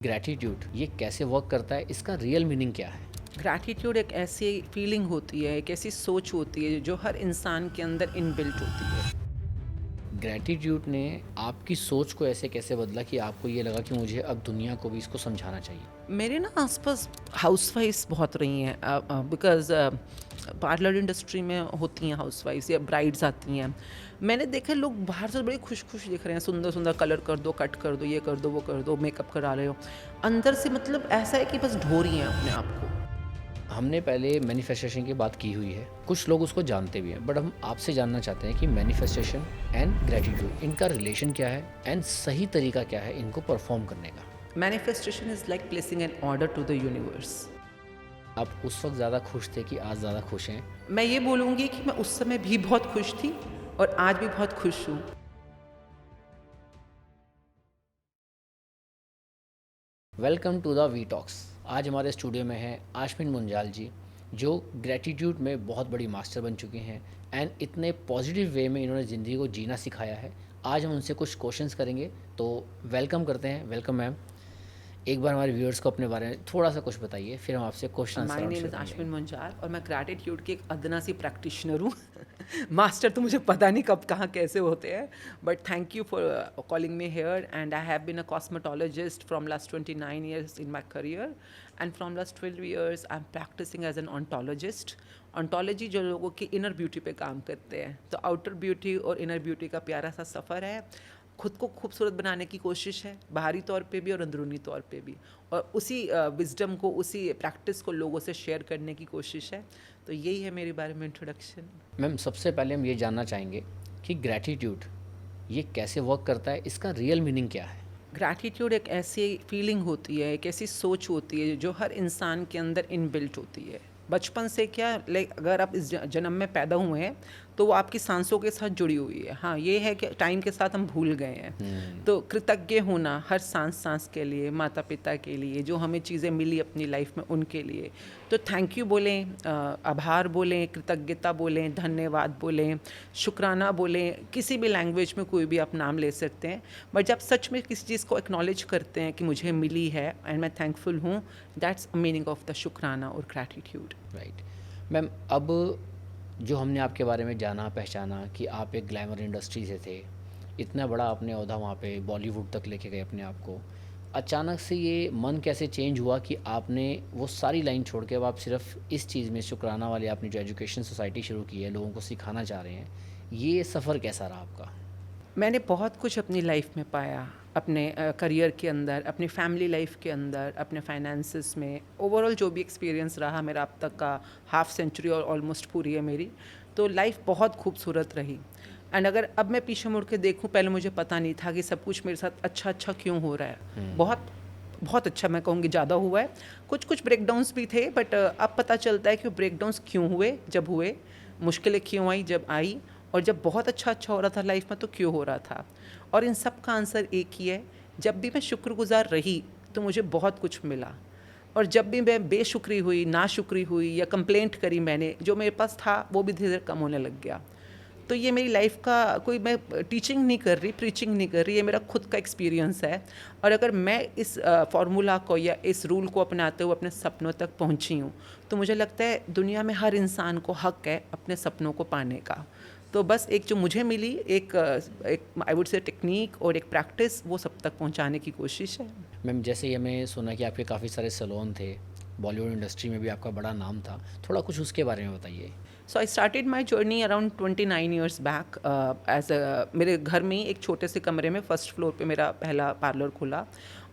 Gratitude ये कैसे work करता है, इसका रियल मीनिंग क्या है? ग्रैटिट्यूड एक ऐसी फीलिंग होती है, एक ऐसी सोच होती है जो हर इंसान के अंदर इनबिल्ट होती है। ग्रैटिट्यूड ने आपकी सोच को ऐसे कैसे बदला कि आपको ये लगा कि मुझे अब दुनिया को भी इसको समझाना चाहिए? मेरे ना आसपास हाउसवाइफ्स बहुत रही हैं, बिकॉज पार्लर इंडस्ट्री में होती हैं हाउसवाइफ्स या ब्राइड्स आती हैं। मैंने देखा लोग बाहर से बड़े खुश खुश दिख रहे हैं, सुंदर सुंदर कलर कर दो, कट कर दो, ये कर दो, वो कर दो, मेकअप करा रहे हो। अंदर से मतलब ऐसा है कि बस ढो रही हैं अपने आप को। हमने पहले मैनिफेस्टेशन की बात की हुई है, कुछ लोग उसको जानते भी हैं, बट हम आपसे जानना चाहते हैं कि मैनिफेस्टेशन एंड ग्रैटिट्यूड इनका रिलेशन क्या है एंड सही तरीका क्या है इनको परफॉर्म करने का? Manifestation is like placing an order to the universe. आप उस वक्त ज़्यादा खुश थे कि आज ज़्यादा खुश हैं? मैं ये बोलूँगी कि मैं उस समय भी बहुत खुश थी और आज भी बहुत खुश हूँ। Welcome to the V talks. आज हमारे स्टूडियो में हैं आशमीन मुंजाल जी, जो ग्रैटिट्यूड में बहुत बड़ी मास्टर बन चुके हैं एंड इतने पॉजिटिव वे में इन्होंने ज़िंदगी को जीना सिखाया है। आज हम उनसे कुछ क्वेश्चंस करेंगे, तो वेलकम करते हैं। Welcome ma'am. एक बार हमारे व्यूअर्स को अपने बारे में थोड़ा सा कुछ बताइए, फिर हम आपसे question answer my round name शुरू इज़ करेंगे। आशमिन मुंजार और मैं ग्रैटिट्यूड की एक अदना सी प्रैक्टिशनर हूँ। मास्टर तो मुझे पता नहीं कब कहाँ कैसे होते हैं, but thank you for calling me here and I have been a cosmetologist from last 29 years in my career and from last 12 years I am practising as an ontologist. Ontology जो लोगों की इनर ब्यूटी पे काम करते हैं, तो outer beauty और inner beauty का प्यारा सा सफ़र है। खुद को खूबसूरत बनाने की कोशिश है, बाहरी तौर पे भी और अंदरूनी तौर पे भी, और उसी विजडम को, उसी प्रैक्टिस को लोगों से शेयर करने की कोशिश है। तो यही है मेरे बारे में इंट्रोडक्शन। मैम, सबसे पहले हम ये जानना चाहेंगे कि ग्रैटिट्यूड ये कैसे वर्क करता है, इसका रियल मीनिंग क्या है? ग्रैटिट्यूड एक ऐसी फीलिंग होती है, एक ऐसी सोच होती है जो हर इंसान के अंदर इनबिल्ट होती है। बचपन से क्या, लाइक अगर आप इस जन्म में पैदा हुए हैं तो वो आपकी सांसों के साथ जुड़ी हुई है। हाँ, ये है कि टाइम के साथ हम भूल गए हैं। तो कृतज्ञ होना हर सांस सांस के लिए, माता पिता के लिए, जो हमें चीज़ें मिली अपनी लाइफ में उनके लिए। तो थैंक यू बोलें, आभार बोलें, कृतज्ञता बोलें, धन्यवाद बोलें, शुक्राना बोलें, किसी भी लैंग्वेज में कोई भी आप नाम ले सकते हैं। बट जब सच में किसी चीज़ को एक्नॉलेज करते हैं कि मुझे मिली है एंड मैं थैंकफुल हूँ, दैट्स मीनिंग ऑफ द शुक्राना और ग्रैटिट्यूड। राइट। मैम, अब जो हमने आपके बारे में जाना पहचाना कि आप एक ग्लैमर इंडस्ट्री से थे, इतना बड़ा आपने ओहदा वहाँ पे बॉलीवुड तक लेके गए अपने आप को, अचानक से ये मन कैसे चेंज हुआ कि आपने वो सारी लाइन छोड़ के अब आप सिर्फ इस चीज़ में शुक्राना वाली आपने जो एजुकेशन सोसाइटी शुरू की है, लोगों को सिखाना चाह रहे हैं, ये सफ़र कैसा रहा आपका? मैंने बहुत कुछ अपनी लाइफ में पाया, अपने करियर के अंदर, अपनी फैमिली लाइफ के अंदर, अपने फाइनेंसिस में। ओवरऑल जो भी एक्सपीरियंस रहा मेरा अब तक का, हाफ सेंचुरी और ऑलमोस्ट पूरी है मेरी, तो लाइफ बहुत खूबसूरत रही। एंड अगर अब मैं पीछे मुड़ के देखूं, पहले मुझे पता नहीं था कि सब कुछ मेरे साथ अच्छा अच्छा क्यों हो रहा है। बहुत बहुत अच्छा, मैं कहूँगी ज़्यादा हुआ है। कुछ कुछ ब्रेकडाउन्स भी थे, बट अब पता चलता है कि वो ब्रेकडाउन्स क्यों हुए, जब हुए, मुश्किलें क्यों आई जब आई, और जब बहुत अच्छा अच्छा हो रहा था लाइफ में तो क्यों हो रहा था। और इन सब का आंसर एक ही है, जब भी मैं शुक्रगुजार रही तो मुझे बहुत कुछ मिला, और जब भी मैं बेशुक्री हुई, नाशुक्री हुई या कंप्लेंट करी मैंने, जो मेरे पास था वो भी धीरे धीरे कम होने लग गया। तो ये मेरी लाइफ का, कोई मैं टीचिंग नहीं कर रही, प्रीचिंग नहीं कर रही, ये मेरा खुद का एक्सपीरियंस है। और अगर मैं इस फार्मूला को या इस रूल को अपनाते हुए अपने सपनों तक पहुंची हूँ, तो मुझे लगता है दुनिया में हर इंसान को हक है अपने सपनों को पाने का। तो बस एक जो मुझे मिली, एक आई वुड से टेक्निक और एक प्रैक्टिस, वो सब तक पहुंचाने की कोशिश है। मैम, जैसे ही हमें सुना कि आपके काफ़ी सारे सैलून थे, बॉलीवुड इंडस्ट्री में भी आपका बड़ा नाम था, थोड़ा कुछ उसके बारे में बताइए। So I started my journey around 29 years back. As मेरे घर में ही एक छोटे से कमरे में फर्स्ट फ्लोर पे मेरा पहला पार्लर खुला।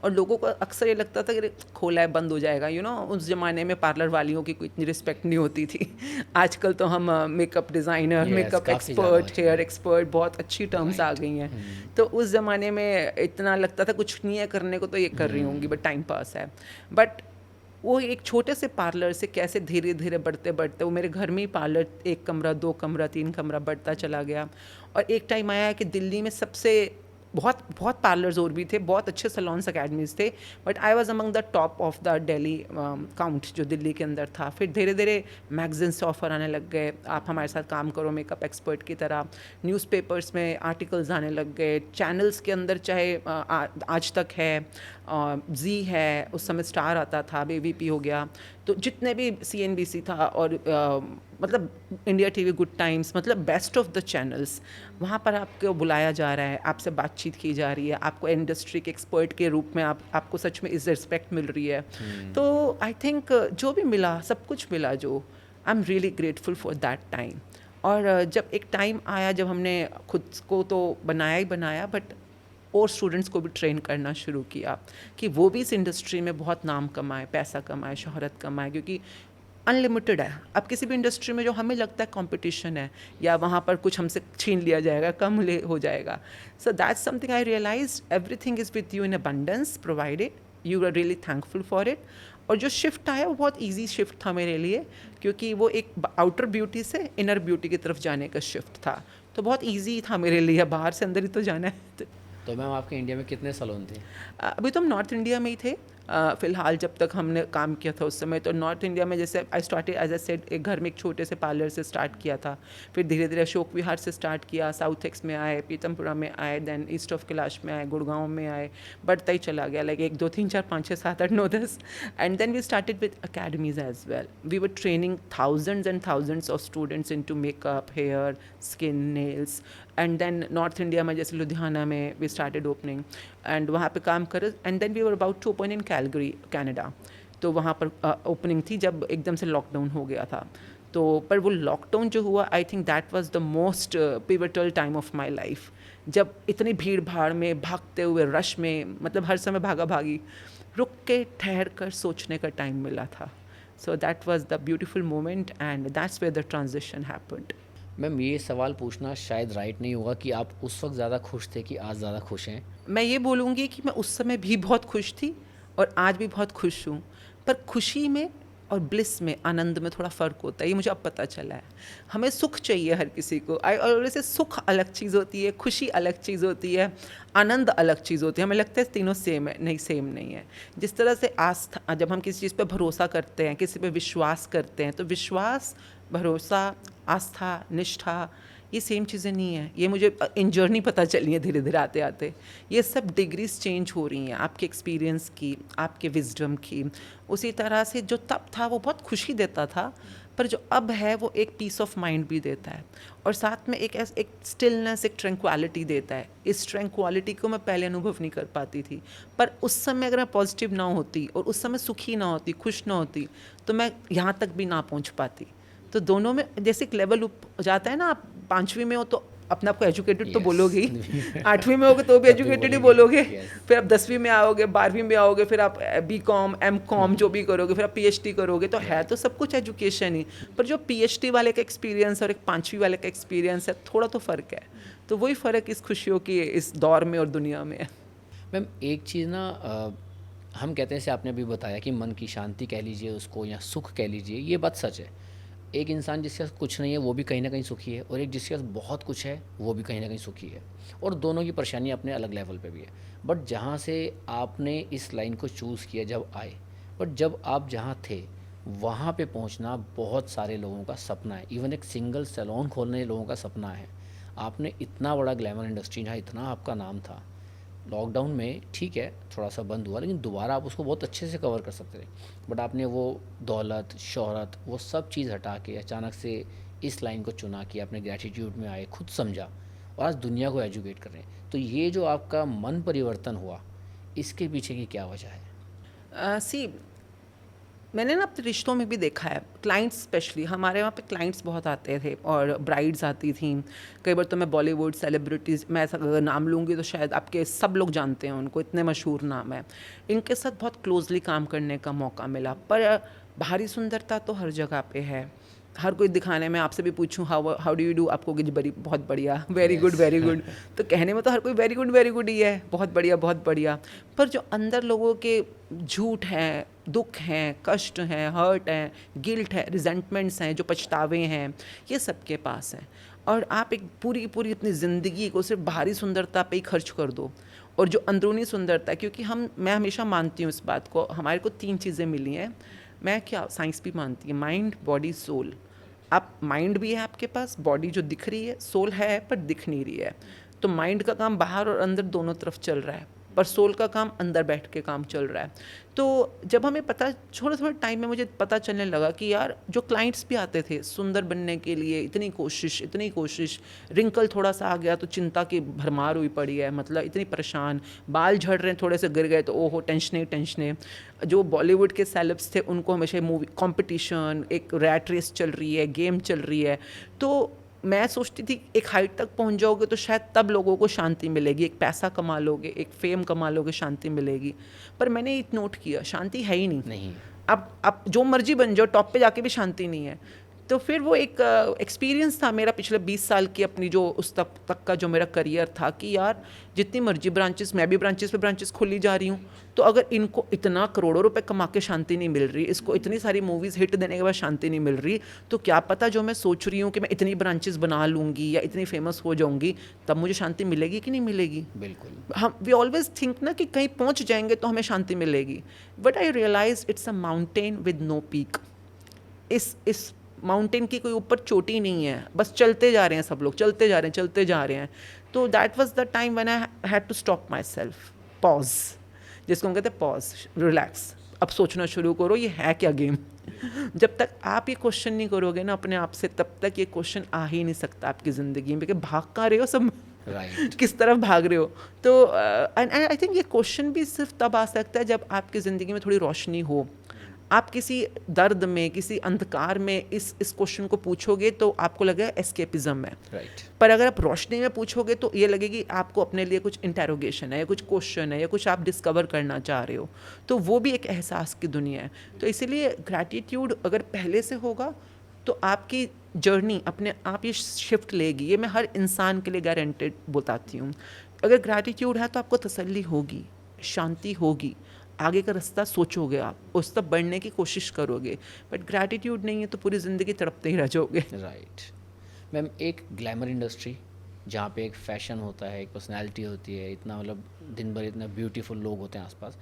और लोगों को अक्सर ये लगता था कि खोला है बंद हो जाएगा, उस ज़माने में पार्लर वालियों की कोई इतनी रिस्पेक्ट नहीं होती थी। आजकल तो हम मेकअप डिज़ाइनर, यस, मेकअप काफ़ी ज़्यादा हो एक्सपर्ट, चुका हेयर है। एक्सपर्ट, बहुत अच्छी टर्म्स आ राइट। गई हैं। तो उस ज़माने में इतना लगता था कुछ नहीं है करने को, तो ये कर रही होंगी, बट टाइम पास है। बट वो एक छोटे से पार्लर से कैसे धीरे धीरे बढ़ते बढ़ते वो मेरे घर में ही पार्लर, 1 कमरा, 2 कमरा, 3 कमरा बढ़ता चला गया। और एक टाइम आया कि दिल्ली में सबसे बहुत बहुत पार्लर्स और भी थे, बहुत अच्छे सलोन्स अकेडमीज थे, but I was among the top of the Delhi count जो दिल्ली के अंदर था। फिर धीरे धीरे मैगजीन से ऑफर आने लग गए, आप हमारे साथ काम करो मेकअप एक्सपर्ट की तरह, न्यूज़पेपर्स में आर्टिकल्स आने लग गए, चैनल्स के अंदर चाहे आज तक है, जी है, उस समय स्टार आता था, ABP हो गया, तो जितने भी CNBC था और मतलब इंडिया टीवी, गुड टाइम्स, मतलब बेस्ट ऑफ द चैनल्स, वहाँ पर आपको बुलाया जा रहा है, आपसे बातचीत की जा रही है, आपको इंडस्ट्री के एक्सपर्ट के रूप में आपको सच में इस रिस्पेक्ट मिल रही है। तो आई थिंक जो भी मिला, सब कुछ मिला, जो आई am really grateful for that time. और जब एक टाइम आया जब हमने खुद को तो बनाया ही बनाया, बट और स्टूडेंट्स को भी ट्रेन करना शुरू किया कि वो भी इस इंडस्ट्री में बहुत नाम कमाए, पैसा कमाए, शोहरत कमाए, क्योंकि अनलिमिटेड है। अब किसी भी इंडस्ट्री में जो हमें लगता है कंपटीशन है या वहाँ पर कुछ हमसे छीन लिया जाएगा, कम हो जाएगा, so that's something I realize, everything is with you in abundance provided, you are really thankful for it. और जो शिफ्ट आया वो बहुत इजी शिफ्ट था मेरे लिए, क्योंकि वो एक आउटर ब्यूटी से इनर ब्यूटी की तरफ जाने का शिफ्ट था, तो बहुत इजी था मेरे लिए, बाहर से अंदर ही तो जाना है। तो मैम आपके इंडिया में कितने सैलून थे? अभी तो हम नॉर्थ इंडिया में ही थे फ़िलहाल, जब तक हमने काम किया था उस समय। तो नॉर्थ इंडिया में जैसे I started as I said, एक घर में एक छोटे से पार्लर से स्टार्ट किया था, फिर धीरे धीरे अशोक विहार से स्टार्ट किया, साउथ एक्स में आए, पीतमपुरा में आए, देन ईस्ट ऑफ कैलाश में आए, गुड़गांव में आए, बढ़ता ही चला गया, like 1 2 3 4 5 6 7 8 9 10, and then we started with academies as well. We were training thousands and thousands of students in to makeup, hair, skin, nails, and then north India में जैसे लुधियाना में वी स्टार्टेड ओपनिंग, एंड वहाँ पे काम कर, and then we were about to open in Calgary, Canada. तो वहाँ पर ओपनिंग थी जब एकदम से लॉकडाउन हो गया था। तो पर वो लॉकडाउन जो हुआ, I think that was the most pivotal time of my life, जब इतनी भीड़ भाड़ में, भागते हुए रश में, मतलब हर समय भागा भागी, रुक के ठहर कर सोचने का टाइम मिला था। So that was the beautiful moment, and that's where the transition happened. Ma'am ये सवाल पूछना शायद राइट नहीं होगा कि आप उस वक्त ज़्यादा खुश थे कि आज ज़्यादा खुश हैं। मैं ये बोलूँगी कि मैं उस समय भी बहुत खुश थी और आज भी बहुत खुश हूँ, पर खुशी में और ब्लिस में, आनंद में थोड़ा फ़र्क होता है, ये मुझे अब पता चला है। हमें सुख चाहिए हर किसी को, और वैसे सुख अलग चीज़ होती है, खुशी अलग चीज़ होती है, आनंद अलग चीज़ होती है। हमें लगता है तीनों सेम है, नहीं, सेम नहीं है। जिस तरह से आस्था, जब हम किसी चीज़ पे भरोसा करते हैं, किसी पे विश्वास करते हैं, तो विश्वास, भरोसा, आस्था, निष्ठा, ये सेम चीज़ें नहीं है। ये मुझे इन जर्नी पता चली है धीरे धीरे आते आते। ये सब डिग्रीज चेंज हो रही हैं आपके एक्सपीरियंस की, आपके विजडम की। उसी तरह से जो तब था वो बहुत खुशी देता था, पर जो अब है वो एक पीस ऑफ माइंड भी देता है, और साथ में एक स्टिलनेस, एक ट्रैंक्वालिटी देता है। इस ट्रैंक्वालिटी को मैं पहले अनुभव नहीं कर पाती थी, पर उस समय अगर मैं पॉजिटिव ना होती और उस समय सुखी ना होती, खुश ना होती, तो मैं यहाँ तक भी ना पहुँच पाती। तो दोनों में जैसे एक लेवल अप जाता है ना, आप 5वीं में हो तो अपने आप को एजुकेटेड तो बोलोगे ही, 8वीं में होगे तो भी एजुकेटेड ही बोलोगे, फिर आप 10वीं में आओगे, 12वीं में आओगे, फिर आप BCom, MCom जो भी करोगे, फिर आप PhD करोगे, तो है तो सब कुछ एजुकेशन ही, पर जो PhD वाले का एक्सपीरियंस और एक 5वीं वाले का एक्सपीरियंस है, थोड़ा तो फ़र्क है। तो वही फ़र्क इस खुशियों की इस दौर में और दुनिया में है। मैम एक चीज़ ना, हम कहते हैं, जैसे आपने अभी बताया कि मन की शांति कह लीजिए उसको या सुख कह लीजिए, ये बात सच है। एक इंसान जिसके पास कुछ नहीं है वो भी कहीं ना कहीं सुखी है, और एक जिसके पास बहुत कुछ है वो भी कहीं ना कहीं सुखी है, और दोनों की परेशानी अपने अलग लेवल पे भी है। बट जहाँ से आपने इस लाइन को चूज़ किया जब आए, बट जब आप जहाँ थे वहाँ पे पहुँचना बहुत सारे लोगों का सपना है, इवन एक सिंगल सैलून खोलने लोगों का सपना है। आपने इतना बड़ा ग्लैमर इंडस्ट्री जहाँ इतना आपका नाम था, लॉकडाउन में ठीक है थोड़ा सा बंद हुआ, लेकिन दोबारा आप उसको बहुत अच्छे से कवर कर सकते थे। बट आपने वो दौलत, शोहरत, वो सब चीज़ हटा के अचानक से इस लाइन को चुना कि आपने ग्रैटिट्यूड में आए, खुद समझा, और आज दुनिया को एजुकेट कर रहे हैं। तो ये जो आपका मन परिवर्तन हुआ, इसके पीछे की क्या वजह है? सी, मैंने ना अपने रिश्तों में भी देखा है, क्लाइंट्स स्पेशली, हमारे वहाँ पे क्लाइंट्स बहुत आते थे और ब्राइड्स आती थी। कई बार तो मैं बॉलीवुड सेलिब्रिटीज़, मैं ऐसा अगर नाम लूँगी तो शायद आपके सब लोग जानते हैं उनको, इतने मशहूर नाम है। इनके साथ बहुत क्लोजली काम करने का मौका मिला, पर बाहरी सुंदरता तो हर जगह पे है। हर कोई दिखाने में, आपसे भी पूछूं हाउ डू यू डू, आपको कि बड़ी बहुत बढ़िया, वेरी गुड वेरी गुड, तो कहने में तो हर कोई वेरी गुड ही है, बहुत बढ़िया बहुत बढ़िया, पर जो अंदर लोगों के झूठ हैं, दुख हैं, कष्ट हैं, हर्ट हैं, गिल्ट है, रिजेंटमेंट्स हैं, जो पछतावे हैं, ये सबके पास हैं। और आप एक पूरी की पूरी अपनी ज़िंदगी को सिर्फ बाहरी सुंदरता पे ही खर्च कर दो, और जो अंदरूनी सुंदरता है, क्योंकि मैं हमेशा मानती हूँ इस बात को, हमारे को 3 चीज़ें मिली हैं। मैं क्या, साइंस भी मानती है, माइंड, बॉडी, सोल। आप माइंड भी है आपके पास, बॉडी जो दिख रही है, सोल है पर दिख नहीं रही है। तो माइंड का काम बाहर और अंदर दोनों तरफ चल रहा है, पर सोल का काम अंदर बैठ के काम चल रहा है। तो जब हमें पता, थोड़े थोड़े टाइम में मुझे पता चलने लगा कि यार जो क्लाइंट्स भी आते थे सुंदर बनने के लिए, इतनी कोशिश, रिंकल थोड़ा सा आ गया तो चिंता की भरमार हुई पड़ी है, मतलब इतनी परेशान, बाल झड़ रहे हैं, थोड़े से गिर गए तो ओहो टेंशने। जो बॉलीवुड के सेलेब्स थे उनको हमेशा मूवी कंपटीशन, एक रैट रेस चल रही है, गेम चल रही है। तो मैं सोचती थी एक हाइट तक पहुंच जाओगे तो शायद तब लोगों को शांति मिलेगी, एक पैसा कमा लोगे, एक फेम कमा लोगे, शांति मिलेगी। पर मैंने ये नोट किया, शांति है ही नहीं। अब जो मर्जी बन जाओ, टॉप पे जाके भी शांति नहीं है। तो फिर वो एक एक्सपीरियंस था मेरा पिछले 20 साल की अपनी, जो उस तक का जो मेरा करियर था, कि यार जितनी मर्जी ब्रांचेस, मैं भी ब्रांचेस पे ब्रांचेस खोली जा रही हूँ, तो अगर इनको इतना करोड़ों रुपए कमा के शांति नहीं मिल रही, इसको इतनी सारी मूवीज़ हिट देने के बाद शांति नहीं मिल रही, तो क्या पता जो मैं सोच रही हूँ कि मैं इतनी ब्रांचेस बना लूँगी या इतनी फेमस हो जाऊँगी, तब मुझे शांति मिलेगी कि नहीं मिलेगी। बिल्कुल। हम वी ऑलवेज थिंक ना कि कहीं पहुँच जाएंगे तो हमें शांति मिलेगी, but I realize it's a mountain with no peak. इस माउंटेन की कोई ऊपर चोटी नहीं है, बस चलते जा रहे हैं सब लोग, चलते जा रहे हैं। तो that was the time when I had to stop myself, pause, जिसको हम कहते हैं पॉज, रिलैक्स। अब सोचना शुरू करो ये है क्या गेम। जब तक आप ये क्वेश्चन नहीं करोगे ना अपने आप से, तब तक ये क्वेश्चन आ ही नहीं सकता आपकी ज़िंदगी में कि भाग कहाँ रहे हो सब, राइट। किस तरफ भाग रहे हो। तो आई थिंक ये क्वेश्चन भी सिर्फ तब आ सकता है जब आपकी ज़िंदगी में थोड़ी रोशनी हो। आप किसी दर्द में, किसी अंधकार में इस क्वेश्चन को पूछोगे तो आपको लगेगा एस्केपिज्म है। राइट। पर अगर आप रोशनी में पूछोगे तो ये लगेगी आपको अपने लिए कुछ इंटेरोगेशन है, या कुछ क्वेश्चन है, या कुछ आप डिस्कवर करना चाह रहे हो। तो वो भी एक एहसास की दुनिया है। तो इसीलिए ग्रैटिट्यूड अगर पहले से होगा तो आपकी जर्नी अपने आप ये शिफ्ट लेगी। ये मैं हर इंसान के लिए गारंटेड बताती हूँ। अगर ग्रैटिट्यूड है तो आपको तसल्ली होगी, शांति होगी, आगे का रास्ता सोचोगे, आप उस तक बढ़ने की कोशिश करोगे। बट ग्रैटिट्यूड नहीं है तो पूरी ज़िंदगी तड़पते ही रह जाओगे। राइट। मैम, एक ग्लैमर इंडस्ट्री जहाँ पे एक फैशन होता है, एक पर्सनैलिटी होती है, इतना मतलब दिन भर इतना ब्यूटीफुल लोग होते हैं आसपास,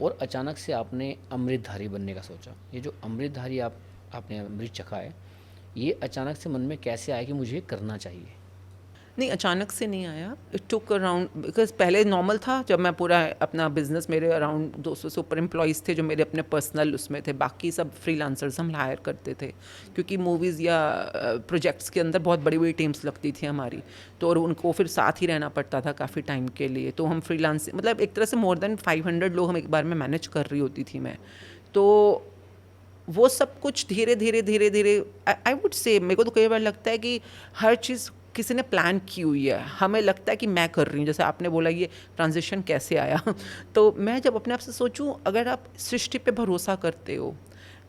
और अचानक से आपने अमृतधारी बनने का सोचा। ये जो अमृतधारी आपने अमृत चखा है, ये अचानक से मन में कैसे आया कि मुझे ये करना चाहिए? नहीं, अचानक से नहीं आया। इट टुक अराउंड, बिकॉज पहले नॉर्मल था जब मैं पूरा अपना बिजनेस, मेरे अराउंड 200 से ऊपर एम्प्लॉयज़ थे जो मेरे अपने पर्सनल उसमें थे, बाकी सब फ्रीलांसर्स हम हायर करते थे, क्योंकि मूवीज़ या प्रोजेक्ट्स के अंदर बहुत बड़ी बड़ी टीम्स लगती थी हमारी, तो और उनको फिर साथ ही रहना पड़ता था काफ़ी टाइम के लिए। तो हम फ्रीलांस, मतलब एक तरह से मोर देन 500 लोग हम एक बार में मैनेज कर रही होती थी मैं। तो वो सब कुछ धीरे धीरे आई वुड से, मेरे को तो कई बार लगता है कि हर चीज़ किसी ने प्लान की हुई है। हमें लगता है कि मैं कर रही हूँ, जैसे आपने बोला ये ट्रांजिशन कैसे आया। तो मैं जब अपने आप से सोचूं, अगर आप सृष्टि पे भरोसा करते हो,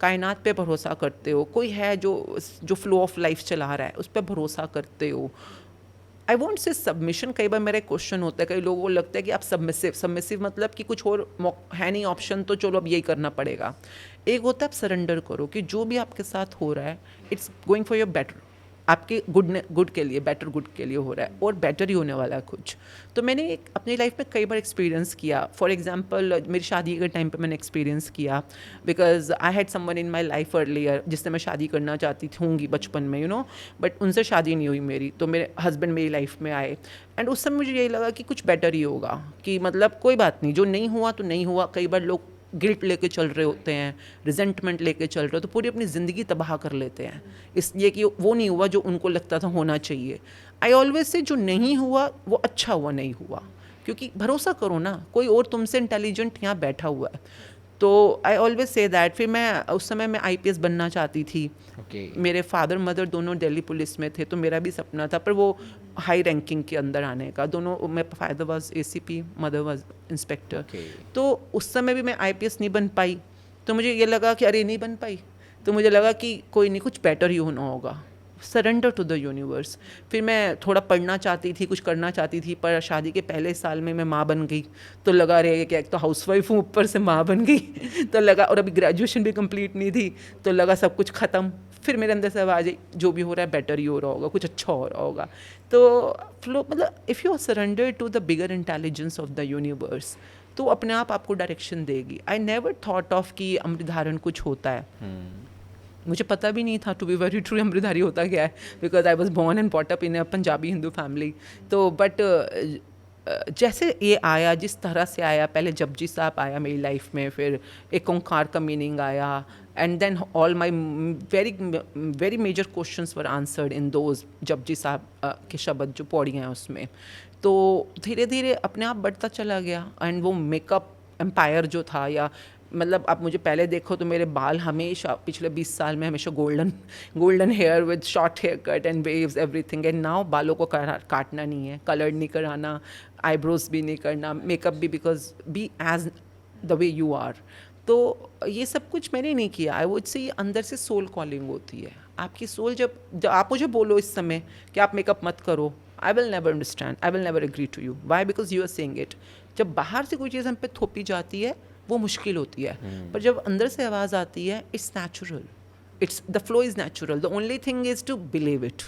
कायनात पे भरोसा करते हो, कोई है जो फ्लो ऑफ लाइफ चला रहा है, उस पर भरोसा करते हो। आई वॉन्ट से सबमिशन, कई बार मेरा क्वेश्चन होता है, कई लोगों को लगता है कि आप सबमिसिव मतलब कि कुछ और है नहीं ऑप्शन, तो चलो अब यही करना पड़ेगा। एक होता है आप सरेंडर करो कि जो भी आपके साथ हो रहा है it's going for your better, आपके गुड के लिए, बेटर गुड के लिए हो रहा है, और बेटर ही होने वाला है कुछ। तो मैंने अपनी लाइफ में कई बार एक्सपीरियंस किया। फॉर एग्जांपल मेरी शादी के टाइम पे मैंने एक्सपीरियंस किया, because I had someone in my life earlier जिससे मैं शादी करना चाहती होंगी बचपन में, यू नो, बट उनसे शादी नहीं हुई मेरी। तो मेरे हस्बैंड मेरी लाइफ में आए, एंड उस समय मुझे यही लगा कि कुछ बेटर ही होगा, कि मतलब कोई बात नहीं, जो नहीं हुआ तो नहीं हुआ। कई बार लोग गिल्ट लेके चल रहे होते हैं, रिजेंटमेंट लेके चल रहे हो, तो पूरी अपनी ज़िंदगी तबाह कर लेते हैं इसलिए कि वो नहीं हुआ जो उनको लगता था होना चाहिए। आई ऑलवेज से जो नहीं हुआ वो अच्छा हुआ नहीं हुआ, क्योंकि भरोसा करो ना, कोई और तुमसे इंटेलिजेंट यहाँ बैठा हुआ है। तो आई ऑलवेज से दैट। फिर मैं उस समय मैं IPS बनना चाहती थी। मेरे फादर मदर दोनों दिल्ली पुलिस में थे, तो मेरा भी सपना था, पर वो हाई रैंकिंग के अंदर आने का। दोनों, मैं father was ACP, mother was inspector. तो उस समय भी मैं IPS नहीं बन पाई, तो मुझे ये लगा कि अरे नहीं बन पाई, तो मुझे लगा कि कोई नहीं, कुछ बेटर ही होना होगा। Surrender to the universe. फिर मैं थोड़ा पढ़ना चाहती थी, कुछ करना चाहती थी, पर शादी के पहले साल में मैं माँ बन गई, तो लगा रहे कि एक तो हाउसवाइफ हूँ, ऊपर से माँ बन गई तो लगा, और अभी ग्रेजुएशन भी कंप्लीट नहीं थी, तो लगा सब कुछ ख़त्म। फिर मेरे अंदर से आवाज़ आई, जो भी हो रहा है बेटर ही हो रहा होगा, कुछ अच्छा हो रहा होगा। तो फ्लो मतलब if you are surrender to the bigger intelligence of the universe, तो अपने आप आपको डायरेक्शन देगी। आई नेवर थॉट ऑफ कि अमृतधारण कुछ होता है। मुझे पता भी नहीं था, टू बी वेरी ट्रू, अमृतधारी होता क्या है, because I was born and bought up in a Punjabi Hindu family. तो बट जैसे ये आया, जिस तरह से आया, पहले जपजी साहब आया मेरी लाइफ में, फिर एक ओंकार का मीनिंग आया, and then all my very major questions were answered in those Japji Sahib के शब्द जो पौड़ियाँ हैं उसमें। तो धीरे धीरे अपने आप बढ़ता चला गया। एंड वो मेकअप एम्पायर जो था, या मतलब आप मुझे पहले देखो तो मेरे बाल हमेशा पिछले 20 साल में हमेशा golden hair with short hair cut and waves everything. And now बालों को काटना नहीं है, कलर नहीं कराना, आईब्रोज भी नहीं करना, मेकअप भी, because be as the way you are. तो ये सब कुछ मैंने नहीं किया। आई वुड से अंदर से सोल कॉलिंग होती है आपकी सोल। जब आप मुझे बोलो इस समय कि आप मेकअप मत करो, I will never understand, I will never agree to you. Why? Because you are saying it. जब बाहर से कोई चीज़ हम पे थोपी जाती है वो मुश्किल होती है, पर जब अंदर से आवाज़ आती है, it's natural, it's the flow is natural. The only thing is to believe it.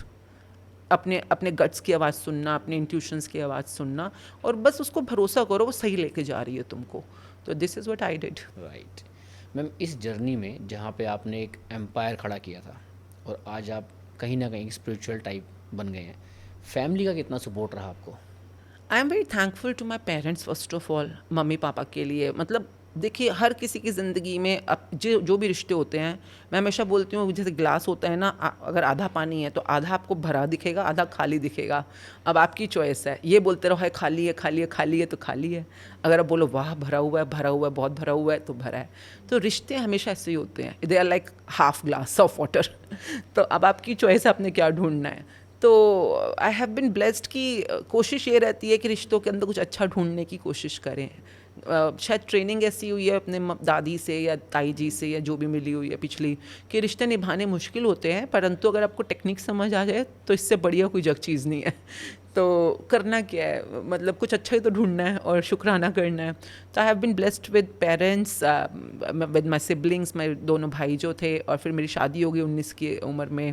अपने अपने गट्स की आवाज़ सुनना, अपने इंट्यूशंस की आवाज़ सुनना, और बस उसको भरोसा करो, वो सही लेके जा रही है तुमको। तो this is what I did. Right ma'am, इस जर्नी में जहाँ पे आपने एक एम्पायर खड़ा किया था और आज आप कहीं ना कहीं स्पिरिचुअल टाइप बन गए हैं, फैमिली का कितना सपोर्ट रहा आपको? I am very thankful to my parents first of all, mummy papa के लिए। मतलब देखिए, हर किसी की ज़िंदगी में अब जो भी रिश्ते होते हैं, मैं हमेशा बोलती हूँ जैसे ग्लास होता है ना, अगर आधा पानी है तो आधा आपको भरा दिखेगा, आधा खाली दिखेगा। अब आपकी चॉइस है, ये बोलते रहो है खाली है खाली है खाली है तो खाली है, अगर आप बोलो वाह भरा हुआ है भरा हुआ है बहुत भरा हुआ है तो भरा है। तो रिश्ते हमेशा ऐसे ही होते हैं, they are like half glass of water तो अब आपकी चॉइस है आपने क्या ढूंढना है। तो आई हैव बिन ब्लेस्ड कि कोशिश ये रहती है कि रिश्तों के अंदर कुछ अच्छा ढूंढने की कोशिश करें। शायद ट्रेनिंग ऐसी हुई है अपने दादी से या ताई जी से या जो भी मिली हुई है पिछली, कि रिश्ते निभाने मुश्किल होते हैं, परंतु अगर आपको टेक्निक समझ आ जाए तो इससे बढ़िया कोई जग चीज़ नहीं है। तो करना क्या है, मतलब कुछ अच्छा ही तो ढूंढना है और शुक्राना करना है। तो I have been blessed with parents, with my siblings, मेरे दोनों भाई जो थे, और फिर मेरी शादी हो गई 19 की उम्र में।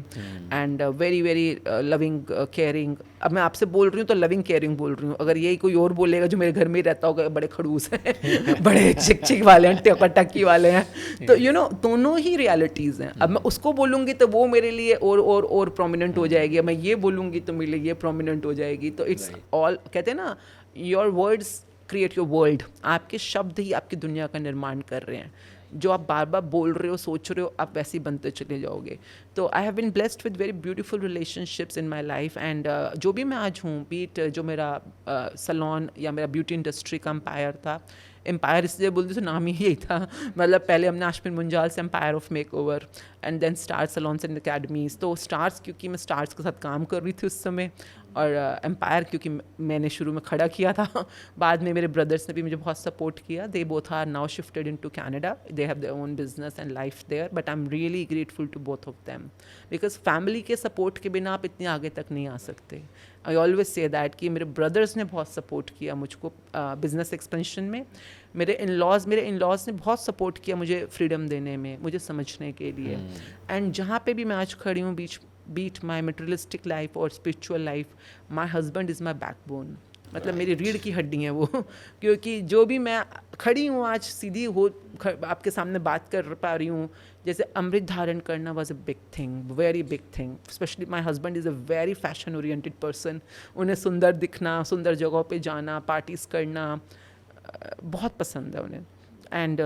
And very very loving caring. अब मैं आपसे बोल रही हूँ तो लविंग केयरिंग बोल रही हूँ, अगर यही कोई और बोलेगा जो मेरे घर में ही रहता होगा, बड़े खड़ूस हैं बड़े चिक चिक वाले हैं, टकी वाले हैं, तो यू नो दोनों ही रियलिटीज़ हैं। अब मैं उसको बोलूँगी तो वो मेरे लिए और प्रोमिनेंट हो जाएगी, अब मैं ये बोलूँगी तो मेरे लिए ये प्रोमिनेंट हो जाएगी। तो इट्स ऑल, कहते हैं ना, your words create your world. आपके शब्द ही आपकी दुनिया का निर्माण कर रहे हैं। जो आप बार बार बोल रहे हो, सोच रहे हो, आप वैसे ही बनते चले जाओगे। तो I have been blessed with very beautiful relationships in my life. And जो भी मैं आज हूँ, बीट जो मेरा सलोन या मेरा ब्यूटी इंडस्ट्री का एम्पायर था, एम्पायर इसलिए बोलती तो नाम ही यही था, मतलब पहले हमने आशपिन मुंजाल से empire of makeover and then star salons and academies. तो स्टार्स क्योंकि मैं स्टार्स के साथ काम कर रही थी उस समय, और एम्पायर क्योंकि मैंने शुरू में खड़ा किया था। बाद में मेरे ब्रदर्स ने भी मुझे बहुत सपोर्ट किया। They both are now shifted in to Canada, they have their own business and life there, but I am really grateful to both of them, because family के सपोर्ट के बिना आप इतने आगे तक नहीं आ सकते। आई ऑलवेज से दैट कि मेरे ब्रदर्स ने बहुत सपोर्ट किया मुझको बिजनेस एक्सपेंशन में। मेरे इन लॉज ने बहुत सपोर्ट किया मुझे फ्रीडम देने में, मुझे समझने के लिए। एंड जहाँ पे भी मैं आज खड़ी हूँ, बीट माई मटेरियलिस्टिक लाइफ और spiritual life, my husband is my backbone. मतलब मेरी रीढ़ की हड्डी है वो क्योंकि जो भी मैं खड़ी हूँ आज सीधी हो आपके सामने बात कर पा रही हूँ, जैसे अमृत धारण करना was a big thing, very big thing. Specially my husband is a very fashion oriented person. उन्हें सुंदर दिखना, सुंदर जगहों पे जाना, पार्टीज़ करना बहुत पसंद है उन्हें। And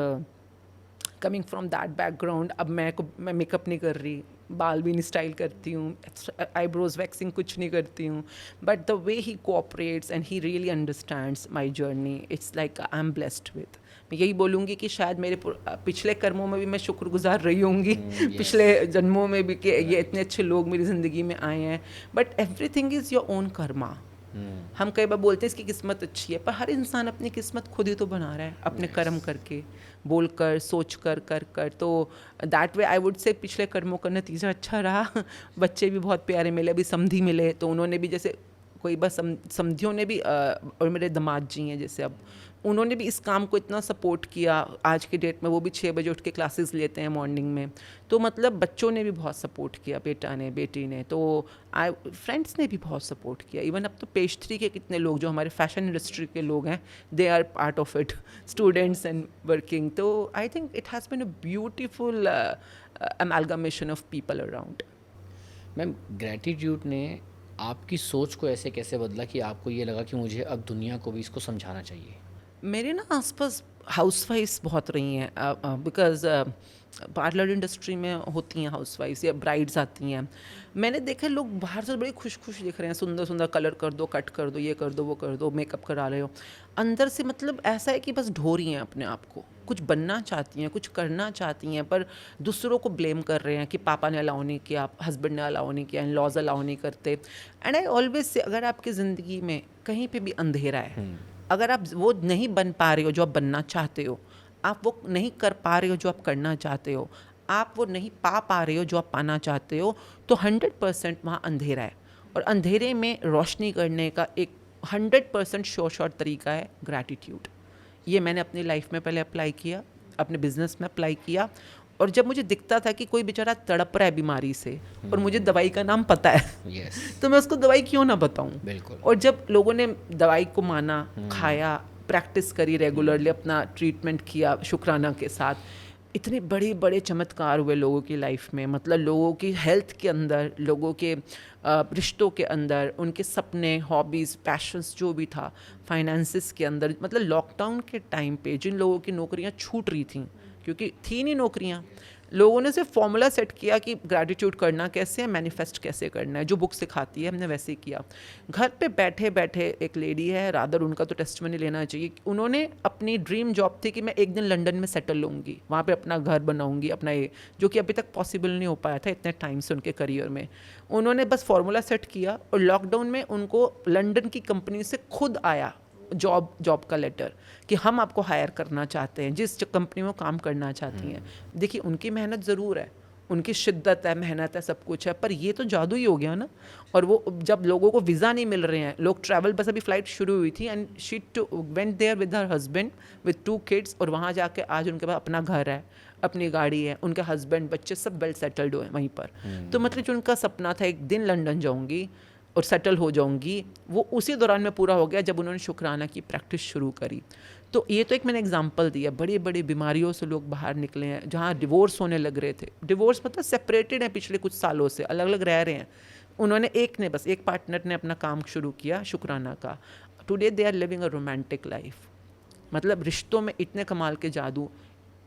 coming from that background, अब मैं मेकअप नहीं कर रही, बाल भी नहीं स्टाइल करती हूँ, आईब्रोज वैक्सिंग कुछ नहीं करती हूँ, but the way he cooperates and he really understands my journey, it's like I am blessed with. मैं यही बोलूँगी कि शायद मेरे पिछले कर्मों में भी मैं शुक्रगुजार रही होंगी, पिछले जन्मों में भी, कि ये इतने अच्छे लोग मेरी ज़िंदगी में आए हैं, but everything is your own Karma. हम कई बार बोलते हैं इसकी किस्मत अच्छी है, पर हर इंसान अपनी किस्मत खुद ही तो बना रहा है, अपने कर्म करके, बोलकर, सोचकर, कर। तो दैट वे आई वुड से पिछले कर्मों का नतीजा अच्छा रहा। बच्चे भी बहुत प्यारे मिले, अभी समधी मिले, तो उन्होंने भी जैसे कोई बस समधियों ने भी और मेरे दामाद जी हैं जैसे, अब उन्होंने भी इस काम को इतना सपोर्ट किया। आज के डेट में वो भी 6 बजे उठ के क्लासेस लेते हैं मॉर्निंग में। तो मतलब बच्चों ने भी बहुत सपोर्ट किया, बेटा ने, बेटी ने, तो फ्रेंड्स ने भी बहुत सपोर्ट किया। इवन अब तो पेज 3 के कितने लोग जो हमारे फैशन इंडस्ट्री के लोग हैं, they are part of it, students and working. तो I think it has been a beautiful amalgamation of people around. Ma'am, gratitude ने आपकी सोच को ऐसे कैसे बदला कि आपको ये लगा कि मुझे अब दुनिया को भी इसको समझाना चाहिए? मेरे ना आसपास हाउसवाइफ्स बहुत रही हैं, बिकॉज पार्लर इंडस्ट्री में होती हैं हाउसवाइफ्स या ब्राइड्स आती हैं। मैंने देखा लोग बाहर से बड़े खुश खुश दिख रहे हैं, सुंदर सुंदर कलर कर दो, कट कर दो, ये कर दो, वो कर दो, मेकअप करा रहे हो। अंदर से मतलब ऐसा है कि बस ढो रही हैं अपने आप को, कुछ बनना चाहती हैं, कुछ करना चाहती हैं, पर दूसरों को ब्लेम कर रहे हैं कि पापा ने अलाउ नहीं किया, हस्बैंड ने अलाउ नहीं किया, इन लॉज अलाउ नहीं करते। एंड आई ऑलवेज से, अगर आपकी ज़िंदगी में कहीं पे भी अंधेरा है, अगर आप वो नहीं बन पा रहे हो जो आप बनना चाहते हो, आप वो नहीं कर पा रहे हो जो आप करना चाहते हो, आप वो नहीं पा रहे हो जो आप पाना चाहते हो, तो 100% वहाँ अंधेरा है। और अंधेरे में रोशनी करने का एक 100% श्योर तरीका है ग्रैटिट्यूड। ये मैंने अपनी लाइफ में पहले अप्लाई किया, अपने बिजनेस में अप्लाई किया। और जब मुझे दिखता था कि कोई बेचारा तड़प रहा है बीमारी से और मुझे दवाई का नाम पता है, यस, तो मैं उसको दवाई क्यों ना बताऊं। बिल्कुल। और जब लोगों ने दवाई को माना, खाया, प्रैक्टिस करी, रेगुलरली अपना ट्रीटमेंट किया शुक्राना के साथ, इतने बड़े बड़े चमत्कार हुए लोगों की लाइफ में। मतलब लोगों की हेल्थ के अंदर, लोगों के रिश्तों के अंदर, उनके सपने, हॉबीज़, पैशंस जो भी था, फाइनेंसिस के अंदर। मतलब लॉकडाउन के टाइम पे जिन लोगों की नौकरियां छूट रही थी, क्योंकि थी नहीं नौकरियां, लोगों ने सिर्फ फॉर्मूला सेट किया कि ग्रैटिट्यूड करना कैसे है, मैनिफेस्ट कैसे करना है, जो बुक सिखाती है हमने वैसे ही किया। घर पे बैठे बैठे एक लेडी है रादर, उनका तो टेस्टिमनी लेना चाहिए। उन्होंने अपनी ड्रीम जॉब थी कि मैं एक दिन लंदन में सेटल लूँगी, वहाँ पे अपना घर बनाऊँगी, अपना ये, जो कि अभी तक पॉसिबल नहीं हो पाया था इतने टाइम से उनके करियर में। उन्होंने बस फॉर्मूला सेट किया और लॉकडाउन में उनको लंदन की कंपनी से खुद आया जॉब का लेटर कि हम आपको हायर करना चाहते हैं, जिस कंपनी में काम करना चाहती हैं। देखिए, उनकी मेहनत ज़रूर है, उनकी शिद्दत है, मेहनत है, सब कुछ है, पर ये तो जादू ही हो गया ना। और वो जब लोगों को वीज़ा नहीं मिल रहे हैं, लोग ट्रैवल, बस अभी फ़्लाइट शुरू हुई थी and she went there with her husband with 2 kids, और वहाँ जाके आज उनके पास अपना घर है, अपनी गाड़ी है, उनके हस्बैंड, बच्चे सब वेल सेटल्ड हुए वहीं पर। तो मतलब जो उनका सपना था एक दिन लंदन जाऊँगी और सेटल हो जाऊंगी, वो उसी दौरान में पूरा हो गया जब उन्होंने शुक्राना की प्रैक्टिस शुरू करी। तो ये तो एक मैंने एग्जांपल दिया, बड़ी बड़ी बीमारियों से लोग बाहर निकले हैं, जहाँ डिवोर्स होने लग रहे थे, डिवोर्स मतलब सेपरेटेड है पिछले कुछ सालों से, अलग अलग रह रहे हैं, उन्होंने एक पार्टनर ने अपना काम शुरू किया शुक्राना का, today they are living a romantic life. मतलब रिश्तों में इतने कमाल के जादू।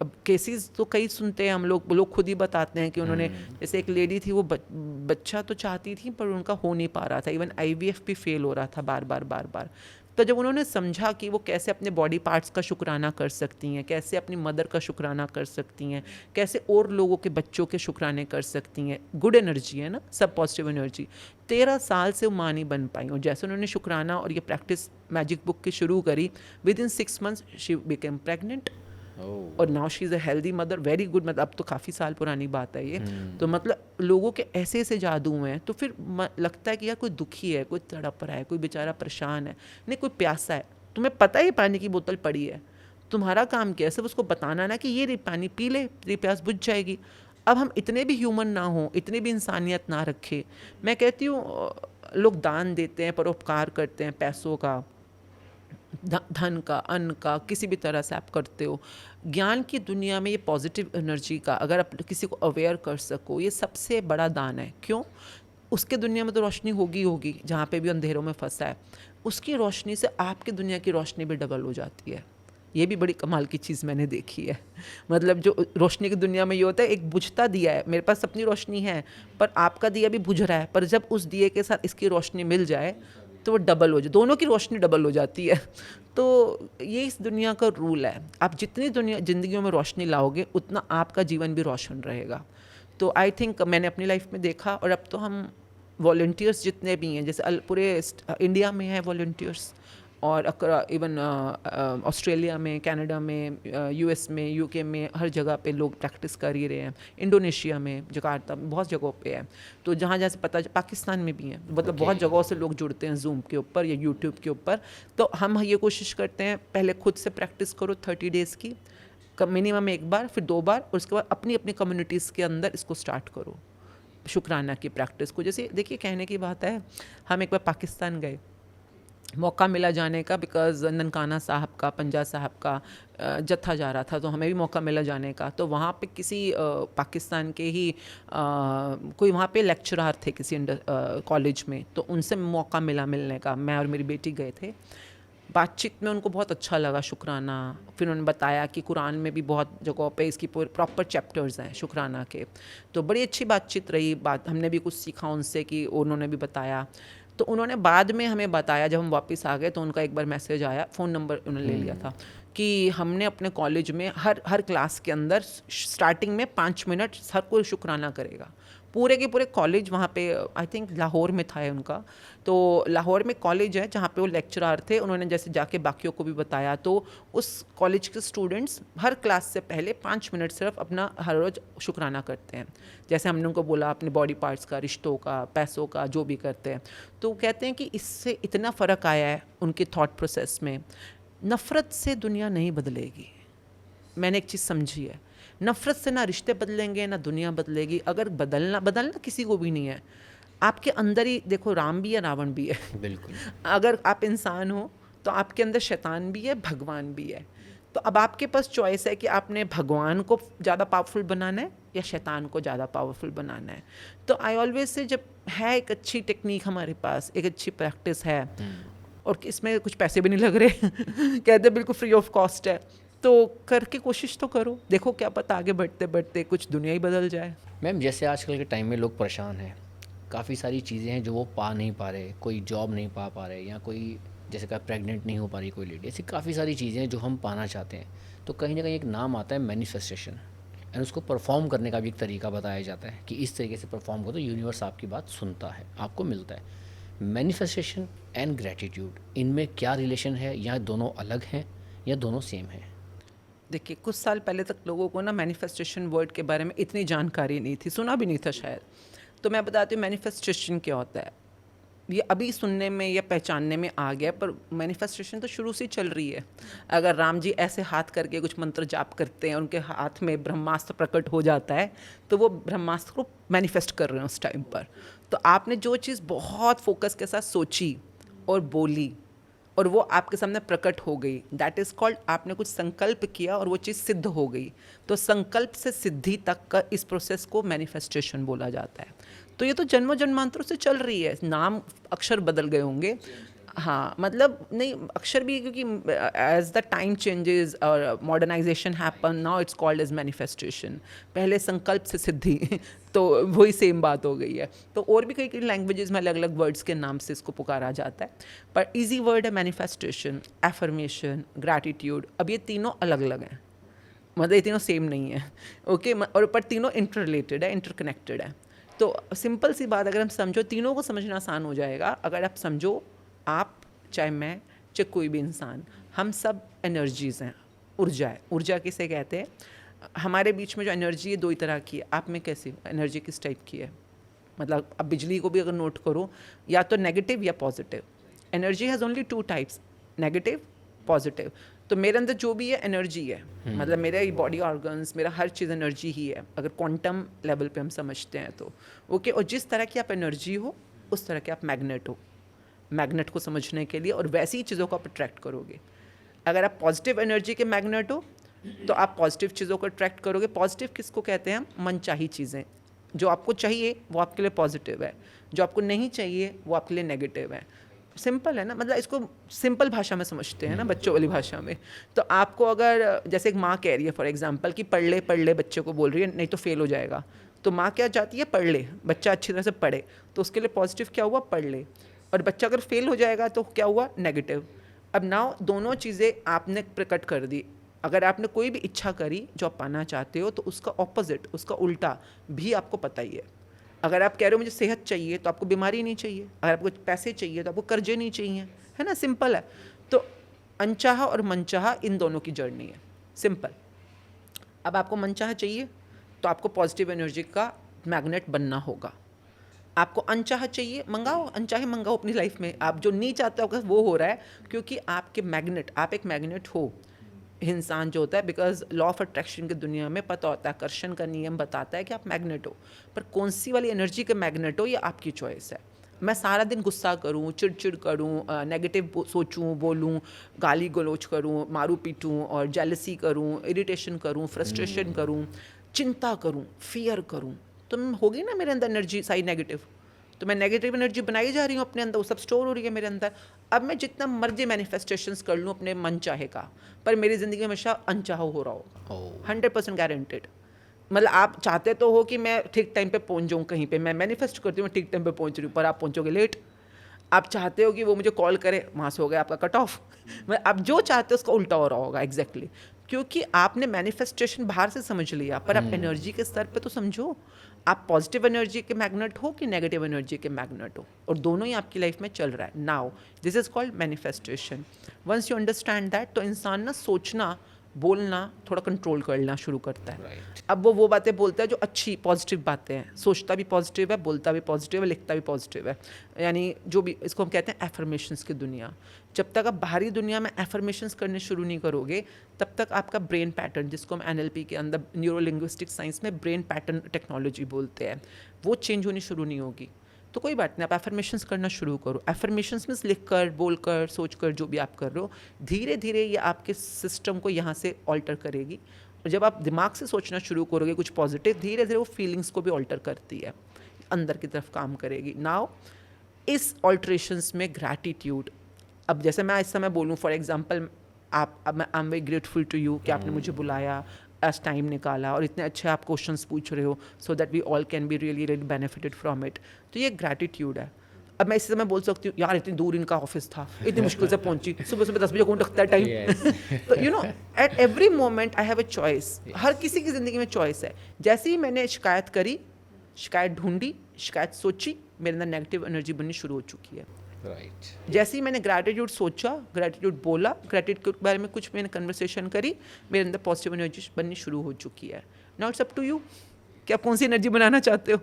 अब केसेस तो कई सुनते हैं हम लोग खुद ही बताते हैं कि उन्होंने, जैसे एक लेडी थी, वो बच्चा तो चाहती थी पर उनका हो नहीं पा रहा था, इवन IVF भी फेल हो रहा था बार बार। तो जब उन्होंने समझा कि वो कैसे अपने बॉडी पार्ट्स का शुक्राना कर सकती हैं, कैसे अपनी मदर का शुक्राना कर सकती हैं, कैसे और लोगों के बच्चों के शुक्राने कर सकती हैं, गुड एनर्जी है ना, सब पॉजिटिव एनर्जी। 13 साल से वो माँ नहीं बन पाई, और जैसे उन्होंने शुक्राना और ये प्रैक्टिस मैजिक बुक की शुरू करी, within 6 months she became pregnant और now she is a healthy mother, very good. मतलब अब तो काफ़ी साल पुरानी बात है ये। तो मतलब लोगों के ऐसे ऐसे जादू हैं। तो फिर लगता है कि यार कोई दुखी है, कोई तड़प रहा है, कोई बेचारा परेशान है, नहीं कोई प्यासा है, तुम्हें पता ही पानी की बोतल पड़ी है, तुम्हारा काम क्या है, सिर्फ उसको बताना ना कि ये पानी पी ले, तेरी प्यास बुझ जाएगी। अब हम इतने भी ह्यूमन ना हो, इतनी भी इंसानियत ना रखे। मैं कहती हूँ लोग दान देते हैं, परोपकार करते हैं, पैसों का, धन का, अन्न का, किसी भी तरह से आप करते हो। ज्ञान की दुनिया में ये पॉजिटिव एनर्जी का अगर आप किसी को अवेयर कर सको, ये सबसे बड़ा दान है। क्यों? उसके दुनिया में तो रोशनी होगी, जहाँ पे भी अंधेरों में फंसा है, उसकी रोशनी से आपकी दुनिया की रोशनी भी डबल हो जाती है। ये भी बड़ी कमाल की चीज़ मैंने देखी है। मतलब जो रोशनी की दुनिया में ये होता है, एक बुझता दिया है, मेरे पास अपनी रोशनी है पर आपका दिया भी बुझ रहा है, पर जब उस दिए के साथ इसकी रोशनी मिल जाए तो वो डबल हो जाए, दोनों की रोशनी डबल हो जाती है। तो ये इस दुनिया का रूल है, आप जितनी ज़िंदगियों में रोशनी लाओगे उतना आपका जीवन भी रोशन रहेगा। तो आई थिंक मैंने अपनी लाइफ में देखा, और अब तो हम वॉलंटियर्स जितने भी हैं, जैसे पूरे इंडिया में है वॉलंटियर्स, और इवन ऑस्ट्रेलिया में, कनाडा में, यूएस में, यूके में, हर जगह पे लोग प्रैक्टिस कर ही रहे हैं। इंडोनेशिया में, जकार्ता में, बहुत जगहों पे है। तो जहाँ जहाँ से पता, पाकिस्तान में भी हैं, मतलब बहुत जगहों से लोग जुड़ते हैं जूम के ऊपर या यूट्यूब के ऊपर। तो हम ये कोशिश करते हैं, पहले खुद से प्रैक्टिस करो 30 डेज़ की, मिनिमम 1 बार, फिर 2 बार, और उसके बाद अपनी अपनी कम्युनिटीज़ के अंदर इसको स्टार्ट करो शुक्राना की प्रैक्टिस को। जैसे देखिए, कहने की बात है, हम एक बार पाकिस्तान गए, मौका मिला जाने का, बिकॉज़ ननकाना साहब का, पंजा साहब का जत्था जा रहा था, तो हमें भी मौका मिला जाने का। तो वहाँ पे किसी पाकिस्तान के ही कोई वहाँ पे लेक्चरर थे किसी कॉलेज में, तो उनसे मौका मिला मिलने का। मैं और मेरी बेटी गए थे। बातचीत में उनको बहुत अच्छा लगा शुक्राना। फिर उन्होंने बताया कि कुरान में भी बहुत जगहों पे इसकी प्रॉपर चैप्टर्स हैं शुक्राना के। तो बड़ी अच्छी बातचीत रही, हमने भी कुछ सीखा उनसे, कि उन्होंने भी बताया। तो उन्होंने बाद में हमें बताया, जब हम वापस आ गए, तो उनका एक बार मैसेज आया, फ़ोन नंबर उन्होंने ले लिया था, कि हमने अपने कॉलेज में हर क्लास के अंदर स्टार्टिंग में 5 मिनट हर कोई शुक्राना करेगा। पूरे के पूरे कॉलेज, वहाँ पे आई थिंक लाहौर में था उनका, तो लाहौर में कॉलेज है जहाँ पे वो लेक्चरर थे। उन्होंने जैसे जाके बाकियों को भी बताया, तो उस कॉलेज के स्टूडेंट्स हर क्लास से पहले 5 मिनट सिर्फ अपना हर रोज़ शुक्राना करते हैं। जैसे हमने उनको बोला अपने बॉडी पार्ट्स का, रिश्तों का, पैसों का, जो भी करते हैं। तो कहते हैं कि इससे इतना फ़र्क आया है उनके थॉट प्रोसेस में। नफ़रत से दुनिया नहीं बदलेगी। मैंने एक चीज़ समझी है, नफ़रत से ना रिश्ते बदलेंगे, ना दुनिया बदलेगी। अगर बदलना किसी को भी नहीं है। आपके अंदर ही देखो, राम भी है, रावण भी है। बिल्कुल। अगर आप इंसान हो, तो आपके अंदर शैतान भी है, भगवान भी है। तो अब आपके पास चॉइस है कि आपने भगवान को ज़्यादा पावरफुल बनाना है या शैतान को ज़्यादा पावरफुल बनाना है। तो आई ऑलवेज से, जब है एक अच्छी टेक्निक हमारे पास, एक अच्छी प्रैक्टिस है, और इसमें कुछ पैसे भी नहीं लग रहे कहते बिल्कुल फ्री ऑफ कॉस्ट है, तो करके कोशिश तो करो। देखो, क्या पता आगे बढ़ते बढ़ते कुछ दुनिया ही बदल जाए। मैम, जैसे आजकल के टाइम में लोग परेशान हैं, काफ़ी सारी चीज़ें हैं जो वो पा नहीं पा रहे, कोई जॉब नहीं पा रहे, या कोई जैसे कहा प्रेग्नेंट नहीं हो पा रही कोई लेडी, ऐसी काफ़ी सारी चीज़ें हैं जो हम पाना चाहते हैं। तो कहीं ना कहीं एक नाम आता है मैनिफेस्टेशन, एंड उसको परफॉर्म करने का भी एक तरीका बताया जाता है कि इस तरीके से परफॉर्म करो तो यूनिवर्स आपकी बात सुनता है, आपको मिलता है। मैनिफेस्टेशन एंड ग्रैटिट्यूड, इनमें क्या रिलेशन है, या दोनों अलग हैं या दोनों सेम हैं? देखिए, कुछ साल पहले तक लोगों को ना मैनिफेस्टेशन वर्ड के बारे में इतनी जानकारी नहीं थी, सुना भी नहीं था शायद। तो मैं बताती हूँ मैनिफेस्टेशन क्या होता है। ये अभी सुनने में या पहचानने में आ गया, पर मैनिफेस्टेशन तो शुरू से चल रही है। अगर राम जी ऐसे हाथ करके कुछ मंत्र जाप करते हैं, उनके हाथ में ब्रह्मास्त्र प्रकट हो जाता है, तो वो ब्रह्मास्त्र को मैनिफेस्ट कर रहे हैं उस टाइम पर। तो आपने जो चीज़ बहुत फोकस के साथ सोची और बोली, और वो आपके सामने प्रकट हो गई, दैट इज़ कॉल्ड, आपने कुछ संकल्प किया और वो चीज़ सिद्ध हो गई। तो संकल्प से सिद्धि तक का इस प्रोसेस को मैनिफेस्टेशन बोला जाता है। तो ये तो जन्मों जन्मांतरों से चल रही है। नाम अक्षर बदल गए होंगे, हाँ, मतलब नहीं अक्षर भी, क्योंकि एज द टाइम चेंजेस और modernization happen, now it's called as manifestation. पहले संकल्प से सिद्धि तो वही सेम बात हो गई है। तो और भी कई कई लैंग्वेजेस में अलग अलग वर्ड्स के नाम से इसको पुकारा जाता है, पर इजी वर्ड है मैनिफेस्टेशन, एफर्मेशन, ग्रैटिट्यूड। अब ये तीनों अलग अलग हैं, मतलब ये तीनों सेम नहीं है, ओके। और पर तीनों इंटर रिलेटेड है, इंटरकनेक्टेड है। तो सिंपल सी बात, अगर हम समझो, तीनों को समझना आसान हो जाएगा। अगर आप समझो, आप चाहे मैं चाहे कोई भी इंसान, हम सब एनर्जीज़ हैं, ऊर्जा है। ऊर्जा किसे कहते हैं? हमारे बीच में जो एनर्जी है 2 ही तरह की है। आप में कैसी एनर्जी किस टाइप की है? मतलब अब बिजली को भी अगर नोट करो, या तो नेगेटिव या positive. Energy has only 2 types, negative, positive. तो मेरे अंदर जो भी है एनर्जी है, मतलब मेरे बॉडी ऑर्गन्स, मेरा हर चीज़ एनर्जी ही है, अगर क्वांटम लेवल पे हम समझते हैं तो, ओके। और जिस तरह की आप एनर्जी हो, उस तरह के आप मैग्नेट हो। मैग्नेट को समझने के लिए, और वैसी ही चीज़ों को आप अट्रैक्ट करोगे। अगर आप पॉजिटिव एनर्जी के मैग्नेट हो, तो आप पॉजिटिव चीज़ों को अट्रैक्ट करोगे। पॉजिटिव किसको कहते हैं? मनचाही चीज़ें। जो आपको चाहिए वो आपके लिए पॉजिटिव है, जो आपको नहीं चाहिए वो आपके लिए नेगेटिव है। सिंपल है ना, मतलब इसको सिंपल भाषा में समझते हैं ना, बच्चों वाली भाषा में। तो आपको अगर, जैसे एक माँ कह रही है फॉर एग्जांपल कि पढ़ ले बच्चे को बोल रही है, नहीं तो फेल हो जाएगा, तो माँ क्या चाहती है? पढ़ ले, बच्चा अच्छी तरह से पढ़े। तो उसके लिए पॉजिटिव क्या हुआ? पढ़ ले। और बच्चा अगर फेल हो जाएगा तो क्या हुआ? नेगेटिव। अब नाउ दोनों चीज़ें आपने प्रकट कर दी। अगर आपने कोई भी इच्छा करी जो आप पाना चाहते हो, तो उसका ऑपोजिट, उसका उल्टा भी आपको पता ही है। अगर आप कह रहे हो मुझे सेहत चाहिए तो आपको बीमारी नहीं चाहिए, अगर आपको पैसे चाहिए तो आपको कर्जे नहीं चाहिए, है ना, सिंपल है। तो अनचाहा और मनचाहा इन दोनों की जर्नी है, सिंपल। अब आपको मनचाहा चाहिए तो आपको पॉजिटिव एनर्जी का मैग्नेट बनना होगा। आपको अनचाहा चाहिए, मंगाओ, अनचाहे मंगाओ अपनी लाइफ में। आप जो नहीं चाहते हो वो हो रहा है क्योंकि आपके मैग्नेट, आप एक मैग्नेट हो, इंसान जो होता है, बिकॉज लॉ ऑफ अट्रैक्शन की दुनिया में पता होता है, आकर्षण का नियम बताता है कि आप मैग्नेट हो, पर कौन सी वाली एनर्जी के मैग्नेट हो ये आपकी चॉइस है। मैं सारा दिन गुस्सा करूं, चिड़चिड़ करूं, नेगेटिव सोचूं, बोलूं, गाली गलौज करूं, मारूं पीटूं और जेलसी करूं, इरिटेशन करूं, फ्रस्ट्रेशन करूं, चिंता करूं, फियर करूं, तो होगी ना मेरे अंदर एनर्जी सारी नेगेटिव। तो मैं नेगेटिव एनर्जी बनाई जा रही हूँ अपने अंदर, वो सब स्टोर हो रही है मेरे अंदर। अब मैं जितना मर्जी मैनिफेस्टेशंस कर लूँ अपने मन चाहे का, पर मेरी ज़िंदगी हमेशा अनचाहा हो रहा होगा, 100% गारंटेड। मतलब आप चाहते तो हो कि मैं ठीक टाइम पे पहुंच जाऊं कहीं पे, मैं मैनिफेस्ट करती हूँ मैं ठीक टाइम पे पहुंच रही हूँ, पर आप पहुंचोगे लेट। आप चाहते हो कि वो मुझे कॉल करे, वहाँ से हो गया आपका कट ऑफ। मतलब आप जो चाहते हो उसका उल्टा हो रहा होगा एग्जैक्टली, क्योंकि आपने मैनिफेस्टेशन बाहर से समझ लिया, पर आप एनर्जी के स्तर पे तो समझो। आप पॉजिटिव एनर्जी के मैग्नेट हो कि नेगेटिव एनर्जी के मैग्नेट हो, और दोनों ही आपकी लाइफ में चल रहा है। Now this is called manifestation. Once you understand that, तो इंसान ना सोचना बोलना थोड़ा कंट्रोल करना शुरू करता है। अब वो बातें बोलता है जो अच्छी पॉजिटिव बातें हैं, सोचता भी पॉजिटिव है, बोलता भी पॉजिटिव है, लिखता भी पॉजिटिव है, यानी जो भी इसको हम कहते हैं एफर्मेशंस की दुनिया। जब तक आप बाहरी दुनिया में एफर्मेशंस करने शुरू नहीं करोगे, तब तक आपका ब्रेन पैटर्न, जिसको हम NLP के अंदर न्यूरो लिंग्विस्टिक साइंस में ब्रेन पैटर्न टेक्नोलॉजी बोलते हैं, वो चेंज होनी शुरू नहीं होगी। तो कोई बात नहीं, आप एफर्मेशंस करना शुरू करो। एफर्मेशंस मीन्स लिख कर, बोल कर, सोच कर, जो भी आप कर रहे हो, धीरे धीरे ये आपके सिस्टम को यहाँ से ऑल्टर करेगी। और जब आप दिमाग से सोचना शुरू करोगे कुछ पॉजिटिव, धीरे धीरे वो फीलिंग्स को भी ऑल्टर करती है, अंदर की तरफ काम करेगी। नाउ इस ऑल्ट्रेशंस में ग्रैटिट्यूड, अब जैसे मैं इस समय बोलूँ for example, I am very grateful to you कि आपने मुझे बुलाया, एज टाइम निकाला और इतने अच्छे आप क्वेश्चंस पूछ रहे हो, so that we all can be really really benefited from it. तो ये ग्रैटिट्यूड है। अब मैं इसी समय बोल सकती हूँ यार इतनी दूर इनका ऑफिस था, इतनी मुश्किल से पहुंची, सुबह सुबह 10 बजे कौन रखता है टाइम। तो you know at every moment I have a choice. हर किसी की ज़िंदगी में चॉइस है। जैसे ही मैंने शिकायत करी, शिकायत ढूंढी, शिकायत सोची, मेरे अंदर नेगेटिव एनर्जी बननी शुरू हो चुकी है। जैसे ही मैंने ग्रैटिट्यूड सोचा, ग्रैटिट्यूड बोला, ग्रैटिट्यूड के बारे में कुछ मैंने कन्वर्सेशन करी, मेरे अंदर पॉजिटिव एनर्जी बननी शुरू हो चुकी है। Now it's up to you कि आप कौन सी एनर्जी बनाना चाहते हो।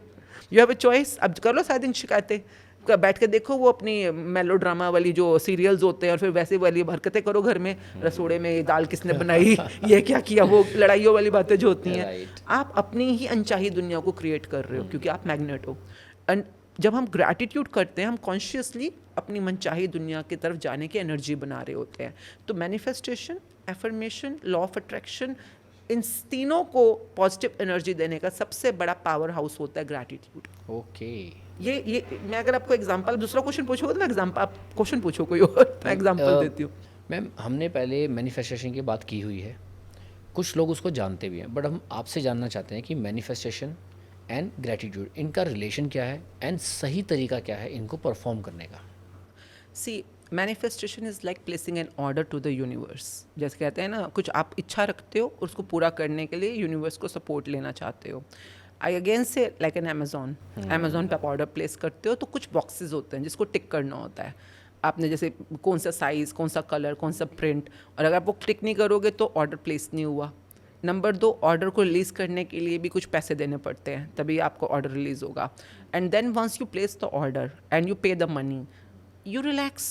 You have a choice. अब कर लो सारे दिन शिकायतें, बैठ के देखो वो अपनी मेलो ड्रामा वाली जो सीरियल्स होते हैं, और फिर वैसे वाली हरकतें करो घर में, रसोड़े में दाल किसने बनाई, ये क्या किया, वो लड़ाइयों वाली बातें जो होती हैं। आप अपनी ही अनचाही दुनिया को क्रिएट कर रहे हो, क्योंकि आप मैग्नेट हो। एंड जब हम ग्रैटिट्यूड करते हैं, हम कॉन्शियसली अपनी मनचाही दुनिया की तरफ जाने की एनर्जी बना रहे होते हैं। तो manifestation, affirmation, law of attraction, इन तीनों को पॉजिटिव एनर्जी देने का सबसे बड़ा पावर हाउस होता है ग्रैटिट्यूड। ओके। ये मैं अगर आपको एग्जांपल, दूसरा क्वेश्चन पूछोगे तो मैं एग्जांपल, आप क्वेश्चन पूछो कोई और, मैं एग्जांपल देती हूँ। मैम, हमने पहले मैनिफेस्टेशन की बात की हुई है, कुछ लोग उसको जानते भी हैं, बट हम आपसे जानना चाहते हैं कि मैनिफेस्टेशन एंड ग्रैटिट्यूड, इनका रिलेशन क्या है एंड सही तरीका क्या है इनको परफॉर्म करने का। See, manifestation is like placing an order to the universe. जैसे कहते हैं ना, कुछ आप इच्छा रखते हो और उसको पूरा करने के लिए यूनिवर्स को सपोर्ट लेना चाहते हो। आई अगेन से लाइक एन अमेजोन पे आप ऑर्डर प्लेस करते हो, तो कुछ बॉक्सेस होते हैं जिसको टिक करना होता है। आपने जैसे कौन सा साइज़, कौन सा कलर, कौन सा प्रिंट, और अगर आप वो टिक नहीं करोगे तो ऑर्डर प्लेस नहीं हुआ। नंबर 2, ऑर्डर को रिलीज़ करने के लिए भी कुछ पैसे देने पड़ते हैं, तभी आपको ऑर्डर रिलीज़ होगा। And then once you place the order and you pay the money, you relax.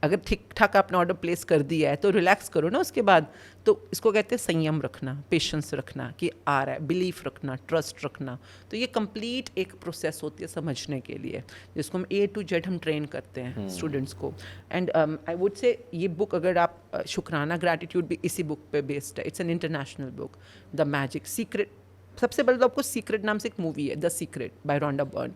अगर ठीक ठाक आपने ऑर्डर प्लेस कर दिया है तो रिलैक्स करो ना उसके बाद। तो इसको कहते हैं संयम रखना, पेशेंस रखना कि आ रहा है, बिलीफ रखना, ट्रस्ट रखना। तो ये कंप्लीट एक प्रोसेस होती है समझने के लिए, जिसको हम A to Z हम ट्रेन करते हैं स्टूडेंट्स को। एंड आई वुड से ये बुक, अगर आप शुक्राना ग्रैटिट्यूड भी इसी बुक पे बेस्ड है। It's an international book, the magic secret. सबसे पहले तो आपको सीक्रेट नाम से एक मूवी है, the secret by Rhonda Byrne,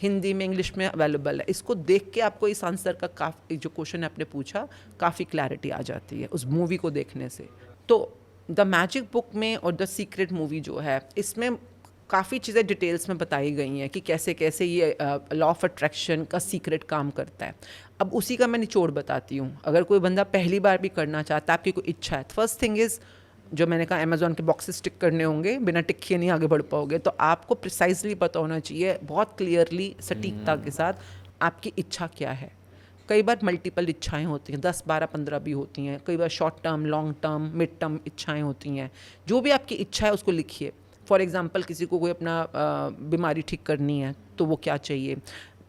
Hindi में इंग्लिश में अवेलेबल है। इसको देख के आपको इस आंसर का काफ़ी, जो क्वेश्चन आपने पूछा, काफ़ी क्लैरिटी आ जाती है उस मूवी को देखने से। तो द मैजिक बुक में और द सीक्रेट मूवी जो है, इसमें काफ़ी चीज़ें डिटेल्स में बताई गई हैं कि कैसे कैसे ये लॉ ऑफ अट्रैक्शन का सीक्रेट काम करता है। अब उसी का मैं निचोड़ बताती हूँ। अगर कोई बंदा पहली बार भी करना चाहता है, आपकी कोई इच्छा है, फर्स्ट थिंग इज़ जो मैंने कहा अमेज़ॉन के बॉक्सेस टिक करने होंगे, बिना टिक किए नहीं आगे बढ़ पाओगे। तो आपको प्रिसाइजली पता होना चाहिए, बहुत क्लियरली सटीकता के साथ आपकी इच्छा क्या है। कई बार मल्टीपल इच्छाएं होती हैं, 10 12 15 भी होती हैं। कई बार short term, long term, mid term इच्छाएं होती हैं। जो भी आपकी इच्छा है उसको लिखिए। फॉर एग्जांपल किसी को कोई अपना बीमारी ठीक करनी है तो वो क्या चाहिए,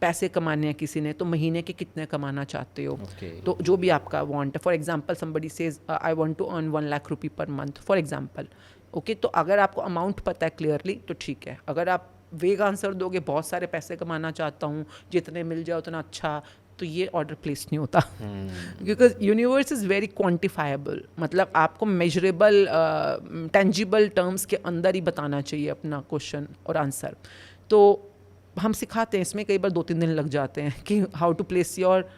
पैसे कमाने हैं किसी ने तो महीने के कितने कमाना चाहते हो। तो जो भी आपका वांट है, for example somebody says I want to earn 1 lakh रुपये per month for example. Okay, तो अगर आपको अमाउंट पता है क्लियरली तो ठीक है। अगर आप वेग आंसर दोगे, बहुत सारे पैसे कमाना चाहता हूँ, जितने मिल जाए उतना अच्छा, तो ये ऑर्डर प्लेस नहीं होता। Because universe is very quantifiable, मतलब आपको मेजरेबल टेंजिबल टर्म्स के अंदर ही बताना चाहिए अपना क्वेश्चन और आंसर। तो हम सिखाते हैं इसमें, कई बार 2-3 दिन लग जाते हैं कि how to place your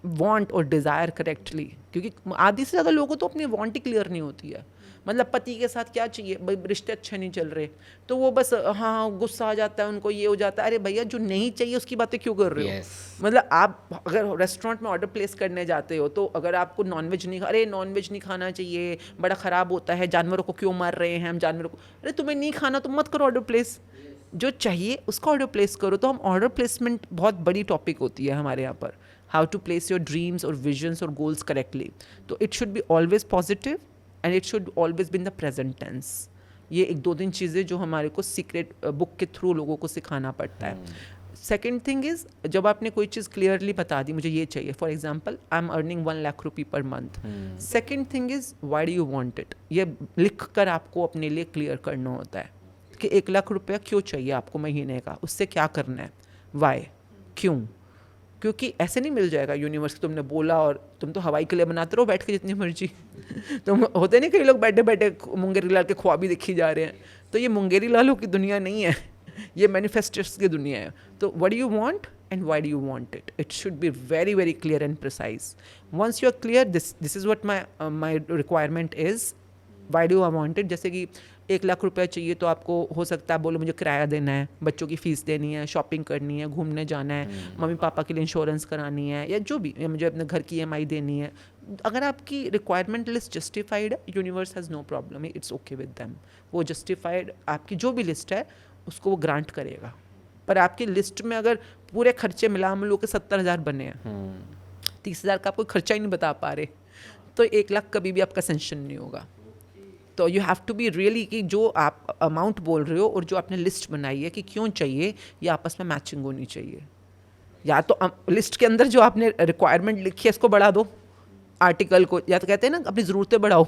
want और डिज़ायर करेक्टली, क्योंकि आधी से ज़्यादा लोगों को तो अपनी वांट ही क्लियर नहीं होती है। मतलब पति के साथ क्या चाहिए, भाई रिश्ते अच्छे नहीं चल रहे तो वो बस हाँ गुस्सा आ जाता है उनको, ये हो जाता है। अरे भैया जो नहीं चाहिए उसकी बातें क्यों कर रहे हो। मतलब आप अगर रेस्टोरेंट में ऑर्डर प्लेस करने जाते हो तो अगर आपको नॉनवेज नहीं, अरे नॉनवेज नहीं खाना चाहिए, बड़ा ख़राब होता है, जानवरों को क्यों मार रहे हैं हम जानवरों को, अरे तुम्हें नहीं खाना तो मत करो ऑर्डर प्लेस, जो चाहिए उसका ऑर्डर प्लेस करो। तो हम ऑर्डर प्लेसमेंट बहुत बड़ी टॉपिक होती है हमारे यहाँ पर, how to place your dreams और विजन्स और गोल्स करेक्टली। तो it should be always positive and it should always be in the present tense. ये 1-2 चीज़ें जो हमारे को सीक्रेट बुक के थ्रू लोगों को सिखाना पड़ता है। सेकेंड थिंग इज़, जब आपने कोई चीज़ क्लियरली बता दी मुझे ये चाहिए, for example I am earning 1 lakh रुपये per month, second thing is why do you want it. ये लिख कर आपको अपने लिए क्लियर करना होता है कि 1 लाख रुपया क्यों चाहिए आपको महीने का, उससे क्या करना है, वाई, क्यों। क्योंकि ऐसे नहीं मिल जाएगा यूनिवर्स, तुमने बोला और तुम तो हवाई के लिए बनाते रहो बैठ के जितनी मर्जी। तुम होते नहीं, कई लोग बैठे बैठे मुंगेरी लाल के ख्वाब ही देखी जा रहे हैं, तो ये मुंगेरी लालों की दुनिया नहीं है, ये मैनिफेस्टर्स की दुनिया है। तो what do you want and why do you want it, it should be very very clear and precise. Once you are clear this is what my requirement is, why do I want it. जैसे कि 1 लाख रुपया चाहिए तो आपको हो सकता है बोलो मुझे किराया देना है, बच्चों की फ़ीस देनी है, शॉपिंग करनी है, घूमने जाना है, मम्मी पापा के लिए इंश्योरेंस करानी है, या जो भी, या मुझे अपने घर की EMI देनी है। अगर आपकी रिक्वायरमेंट लिस्ट जस्टिफाइड है, universe has no problem, it's okay with them. वो जस्टिफाइड आपकी जो भी लिस्ट है उसको वो ग्रांट करेगा। पर आपकी लिस्ट में अगर पूरे खर्चे मिला मिलू के 70,000 बने हैं, 30,000 का आप कोई खर्चा ही नहीं बता पा रहे, तो 1 लाख कभी भी आपका सेंशन नहीं होगा। तो you have to be really कि जो आप अमाउंट बोल रहे हो और जो आपने लिस्ट बनाई है कि क्यों चाहिए, ये आपस में मैचिंग होनी चाहिए। या तो लिस्ट के अंदर जो आपने रिक्वायरमेंट लिखी है इसको बढ़ा दो, आर्टिकल को, या तो कहते हैं ना अपनी ज़रूरतें बढ़ाओ।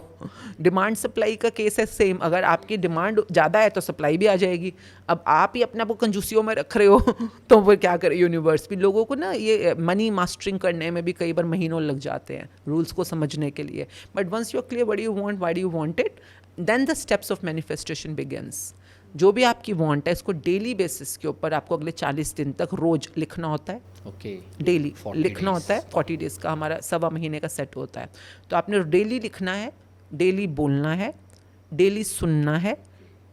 डिमांड सप्लाई का केस है सेम, अगर आपकी डिमांड ज़्यादा है तो सप्लाई भी आ जाएगी। अब आप ही अपने आप को कंजूसियों में रख रहे हो तो फिर क्या करे यूनिवर्स भी। लोगों को ना ये मनी मास्टरिंग करने में भी कई बार महीनों लग जाते हैं रूल्स को समझने के लिए। But once you are clear what you want, why do you want it, then the steps of manifestation begins. जो भी आपकी वांट है इसको डेली बेसिस के ऊपर आपको अगले 40 दिन तक रोज लिखना होता है। डेली लिखना होता है। 40 डेज़ का हमारा 1.25 महीने का सेट होता है। तो आपने डेली लिखना है, डेली बोलना है, डेली सुनना है,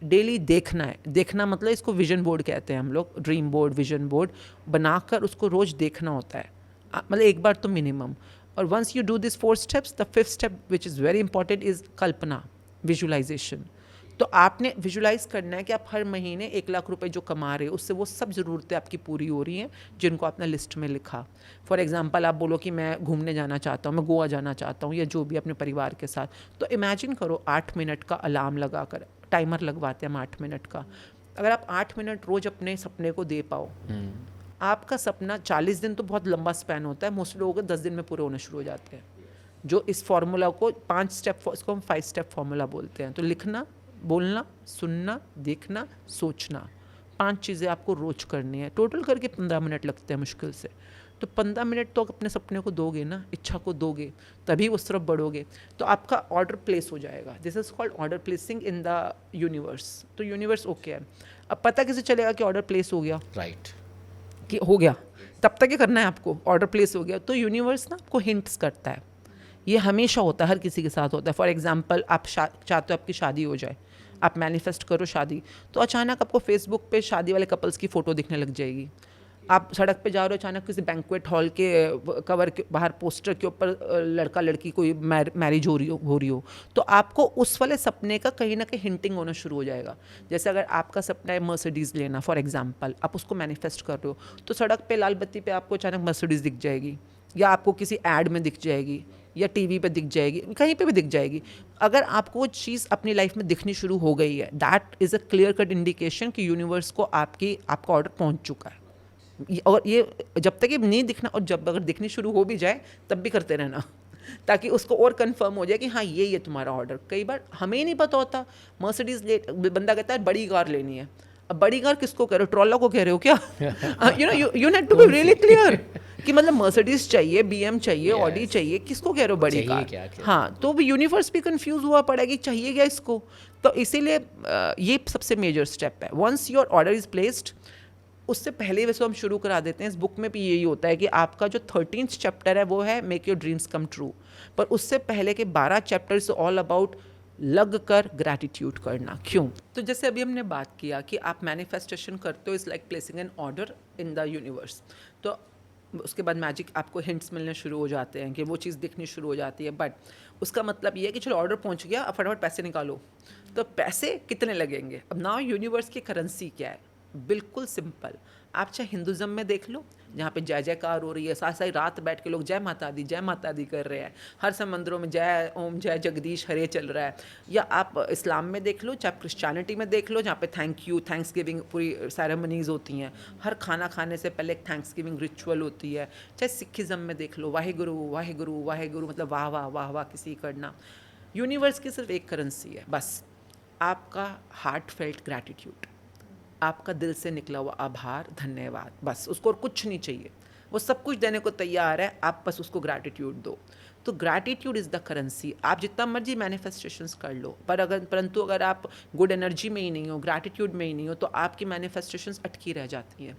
डेली देखना है। देखना मतलब इसको विजन बोर्ड कहते हैं हम लोग, ड्रीम बोर्ड, विजन बोर्ड बनाकर उसको रोज़ देखना होता है, मतलब एक बार तो मिनिमम। और once you do this 4 steps, the 5th step which is very important is कल्पना, विजुलाइजेशन। तो आपने विजुलाइज करना है कि आप हर महीने 1 लाख रुपए जो कमा रहे हो उससे वो सब ज़रूरतें आपकी पूरी हो रही हैं जिनको आपने लिस्ट में लिखा। फॉर एग्जांपल आप बोलो कि मैं घूमने जाना चाहता हूँ, मैं गोवा जाना चाहता हूँ, या जो भी अपने परिवार के साथ, तो इमेजिन करो 8 मिनट का अलार्म लगाकर, टाइमर लगवाते हैं हम 8 मिनट का। अगर आप 8 मिनट रोज़ अपने सपने को दे पाओ, आपका सपना 40 दिन तो बहुत लंबा स्पैन होता है, मोस्ट लोगों के 10 दिन में पूरे होने शुरू हो जाते हैं। जो इस फार्मूला को 5 स्टेप, इसको हम 5 स्टेप फार्मूला बोलते हैं। तो लिखना, बोलना, सुनना, देखना, सोचना, 5 चीज़ें आपको रोज करनी है। टोटल करके 15 मिनट लगते हैं मुश्किल से। तो 15 मिनट तो अपने सपने को दोगे ना, इच्छा को दोगे, तभी उस तरफ बढ़ोगे, तो आपका ऑर्डर प्लेस हो जाएगा। This is called order placing in the universe. तो यूनिवर्स ओके है। अब पता कैसे चलेगा कि ऑर्डर प्लेस हो गया? राइट, कि हो गया, तब तक ये करना है आपको, ऑर्डर प्लेस हो गया। तो यूनिवर्स ना आपको हिंट्स करता है। ये हमेशा होता है, हर किसी के साथ होता है। फॉर एग्जाम्पल आप चाहते हो आपकी शादी हो जाए, आप मैनिफेस्ट करो शादी, तो अचानक आपको फेसबुक पे शादी वाले कपल्स की फ़ोटो दिखने लग जाएगी। आप सड़क पे जा रहे हो, अचानक किसी बैंक्वेट हॉल के कवर के बाहर पोस्टर के ऊपर लड़का लड़की कोई मैरिज हो रही हो, तो आपको उस वाले सपने का कहीं ना कहीं हिंटिंग होना शुरू हो जाएगा। जैसे अगर आपका सपना है मर्सिडीज़ लेना फॉर एग्जांपल, आप उसको मैनिफेस्ट कर रहे हो, तो सड़क पे लाल बत्ती पे आपको अचानक मर्सिडीज़ दिख जाएगी, या आपको किसी ऐड में दिख जाएगी, या टीवी पे दिख जाएगी, कहीं पे भी दिख जाएगी। अगर आपको वो चीज़ अपनी लाइफ में दिखनी शुरू हो गई है, that is a clear cut indication कि यूनिवर्स को आपका ऑर्डर पहुंच चुका है। और ये जब तक ये नहीं दिखना, और जब अगर दिखनी शुरू हो भी जाए तब भी करते रहना ताकि उसको और कंफर्म हो जाए कि हाँ ये तुम्हारा ऑर्डर। कई बार हमें ही नहीं पता होता, मर्सिडीज ले बंदा कहता है बड़ी कार लेनी है, अब बड़ी कार किसको कह रहे हो, ट्रोला को कह रहे हो क्या? You need to be really clear कि मतलब मर्सिडीज चाहिए, बीएम चाहिए, ऑडी चाहिए, किसको कह रहे हो बड़ी चाहिए कार? क्या? हाँ, तो यूनिवर्स भी कंफ्यूज हुआ पड़ा कि चाहिए क्या इसको। तो इसीलिए ये सबसे मेजर स्टेप है। Once your order is placed, उससे पहले वैसे हम शुरू करा देते हैं, इस बुक में भी यही होता है कि आपका जो 13th चैप्टर है वो है make your dreams come true, पर उससे पहले के 12 चैप्टर्स ऑल अबाउट लग कर ग्रैटिट्यूड करना। क्यों? तो जैसे अभी हमने बात किया कि आप मैनिफेस्टेशन करते हो, is like placing an order in the universe. तो उसके बाद मैजिक आपको हिंट्स मिलने शुरू हो जाते हैं कि वो चीज़ दिखनी शुरू हो जाती है। बट उसका मतलब ये है कि चलो ऑर्डर पहुंच गया, अब फटाफट पैसे निकालो। तो पैसे कितने लगेंगे? अब नाउ यूनिवर्स की करेंसी क्या है? बिल्कुल सिंपल। आप चाहे हिंदुज़म में देख लो, जहाँ पे जय जयकार हो रही है, सारी सारी रात बैठ के लोग जय माता दी कर रहे हैं, हर सब मंदिरों में जय ओम जय जगदीश हरे चल रहा है। या आप इस्लाम में देख लो, चाहे क्रिश्चियनिटी में देख लो, जहाँ पे थैंक यू, थैंक्स गिविंग पूरी सेरेमनीज होती हैं, हर खाना खाने से पहले एक थैंक्स गिविंग रिचुअल होती है। चाहे सिखिज़म में देख लो, वाहे गुरु वाहे गुरु वाहे गुरु, मतलब वाह वाह वाह वाह किसी करना। यूनिवर्स की सिर्फ एक करेंसी है बस, आपका हार्ट फेल्ट ग्रैटिट्यूड, आपका दिल से निकला हुआ आभार, धन्यवाद, बस। उसको और कुछ नहीं चाहिए, वो सब कुछ देने को तैयार है, आप बस उसको ग्रैटिट्यूड दो। तो ग्रैटिट्यूड इज़ द करेंसी। आप जितना मर्जी मैनिफेस्टेशंस कर लो, परंतु अगर आप गुड एनर्जी में ही नहीं हो, ग्रैटिट्यूड में ही नहीं हो, तो आपकी मैनिफेस्टेशंस अटकी रह जाती हैं।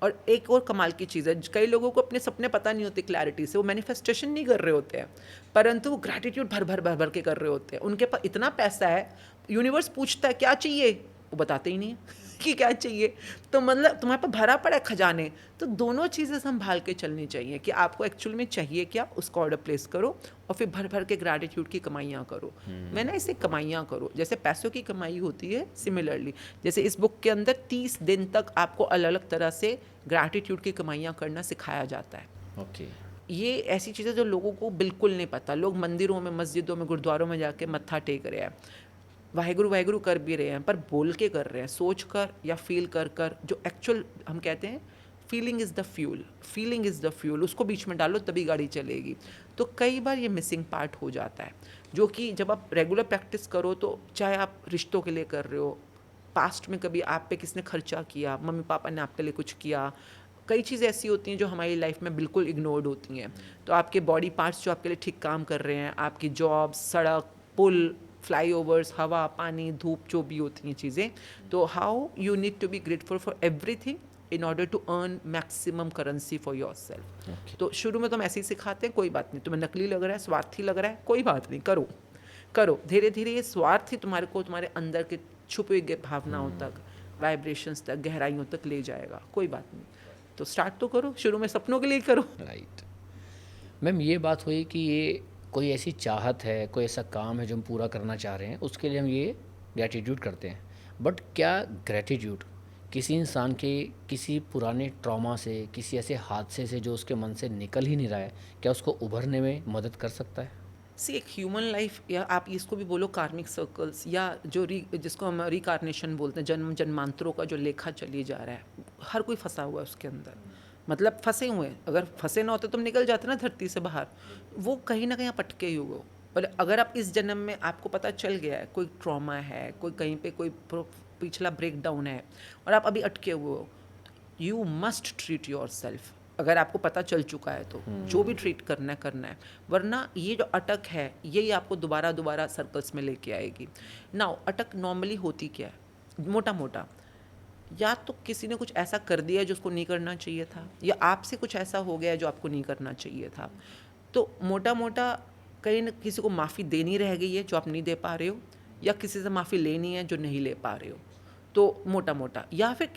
और एक और कमाल की चीज़ है, कई लोगों को अपने सपने पता नहीं होते क्लैरिटी से, वो मैनिफेस्टेशन नहीं कर रहे होते हैं, परंतु वो ग्रैटिट्यूड भर भर के कर रहे होते हैं। उनके पास इतना पैसा है, यूनिवर्स पूछता है क्या चाहिए, वो बताते ही नहीं है कि क्या चाहिए। तो मतलब तुम्हारे पास भरा पड़ा है खजाने। तो दोनों चीज़ें संभाल के चलनी चाहिए कि आपको एक्चुअल में चाहिए क्या, उसका ऑर्डर प्लेस करो, और फिर भर भर के ग्रैटिट्यूड की कमाइयाँ करो। मैं ना इसे कमाइयाँ करो, जैसे पैसों की कमाई होती है, सिमिलरली जैसे इस बुक के अंदर 30 दिन तक आपको अलग अलग तरह से ग्रैटिट्यूड की कमाइयाँ करना सिखाया जाता है। ओके। ये ऐसी चीज़ें जो लोगों को बिल्कुल नहीं पता। लोग मंदिरों में, मस्जिदों में, गुरुद्वारों में जाके मत्था टेक रहे हैं, वाहेगुरु कर भी रहे हैं, पर बोल के कर रहे हैं, सोच कर या फील कर कर। जो एक्चुअल हम कहते हैं feeling is the fuel, feeling is the fuel, उसको बीच में डालो तभी गाड़ी चलेगी। तो कई बार ये मिसिंग पार्ट हो जाता है, जो कि जब आप रेगुलर प्रैक्टिस करो, तो चाहे आप रिश्तों के लिए कर रहे हो, पास्ट में कभी आप पे किसने खर्चा किया, मम्मी पापा ने आपके लिए कुछ किया, कई चीज़ें ऐसी होती हैं जो हमारी लाइफ में बिल्कुल इग्नोर्ड होती हैं। तो आपके बॉडी पार्ट्स जो आपके लिए ठीक काम कर रहे हैं, आपकी जॉब, सड़क, पुल, फ्लाईओवर्स, हवा, पानी, धूप, जो भी होती हैं चीज़ें, तो how you need to be grateful for everything in order to earn maximum currency for yourself. तो शुरू में तो हम ऐसे ही सिखाते हैं, कोई बात नहीं, तुम्हें नकली लग रहा है, स्वार्थी लग रहा है, कोई बात नहीं, करो करो, धीरे धीरे ये स्वार्थ ही तुम्हारे को तुम्हारे अंदर के छुपे हुए भावनाओं तक, वाइब्रेशंस तक, गहराइयों तक ले जाएगा। कोई बात नहीं, तो स्टार्ट तो करो, शुरू में सपनों के लिए करो। राइट मैम, ये बात हुई कि ये कोई ऐसी चाहत है, कोई ऐसा काम है जो हम पूरा करना चाह रहे हैं, उसके लिए हम ये ग्रैटिट्यूड करते हैं। बट क्या ग्रैटिट्यूड किसी इंसान के किसी पुराने ट्रॉमा से, किसी ऐसे हादसे से जो उसके मन से निकल ही नहीं रहा है, क्या उसको उभरने में मदद कर सकता है? सी एक ह्यूमन लाइफ, या आप इसको भी बोलो कार्मिक सर्कल्स, या जो जिसको हम रिकार्नेशन बोलते हैं, जन्म जन्मांतरों का जो लेखा चली जा रहा है, हर कोई फंसा हुआ है उसके अंदर। मतलब फंसे हुए हैं, अगर फंसे ना होते तुम निकल जाते ना धरती से बाहर, वो कहीं ना कहीं अटके ही हुए हो। पर अगर आप इस जन्म में आपको पता चल गया है कोई ट्रॉमा है, कोई कहीं पे कोई पिछला ब्रेक डाउन है, और आप अभी अटके हुए हो, you must treat your self. अगर आपको पता चल चुका है तो जो भी ट्रीट करना है, वरना ये जो अटक है यही आपको दोबारा सर्कल्स में लेके आएगी। नाउ अटक नॉर्मली होती क्या है, मोटा मोटा, या तो किसी ने कुछ ऐसा कर दिया है जो उसको नहीं करना चाहिए था, या आपसे कुछ ऐसा हो गया है जो आपको नहीं करना चाहिए था। तो मोटा मोटा कहीं न किसी को माफ़ी देनी रह गई है जो आप नहीं दे पा रहे हो, या किसी से माफ़ी लेनी है जो नहीं ले पा रहे हो। तो मोटा मोटा, या फिर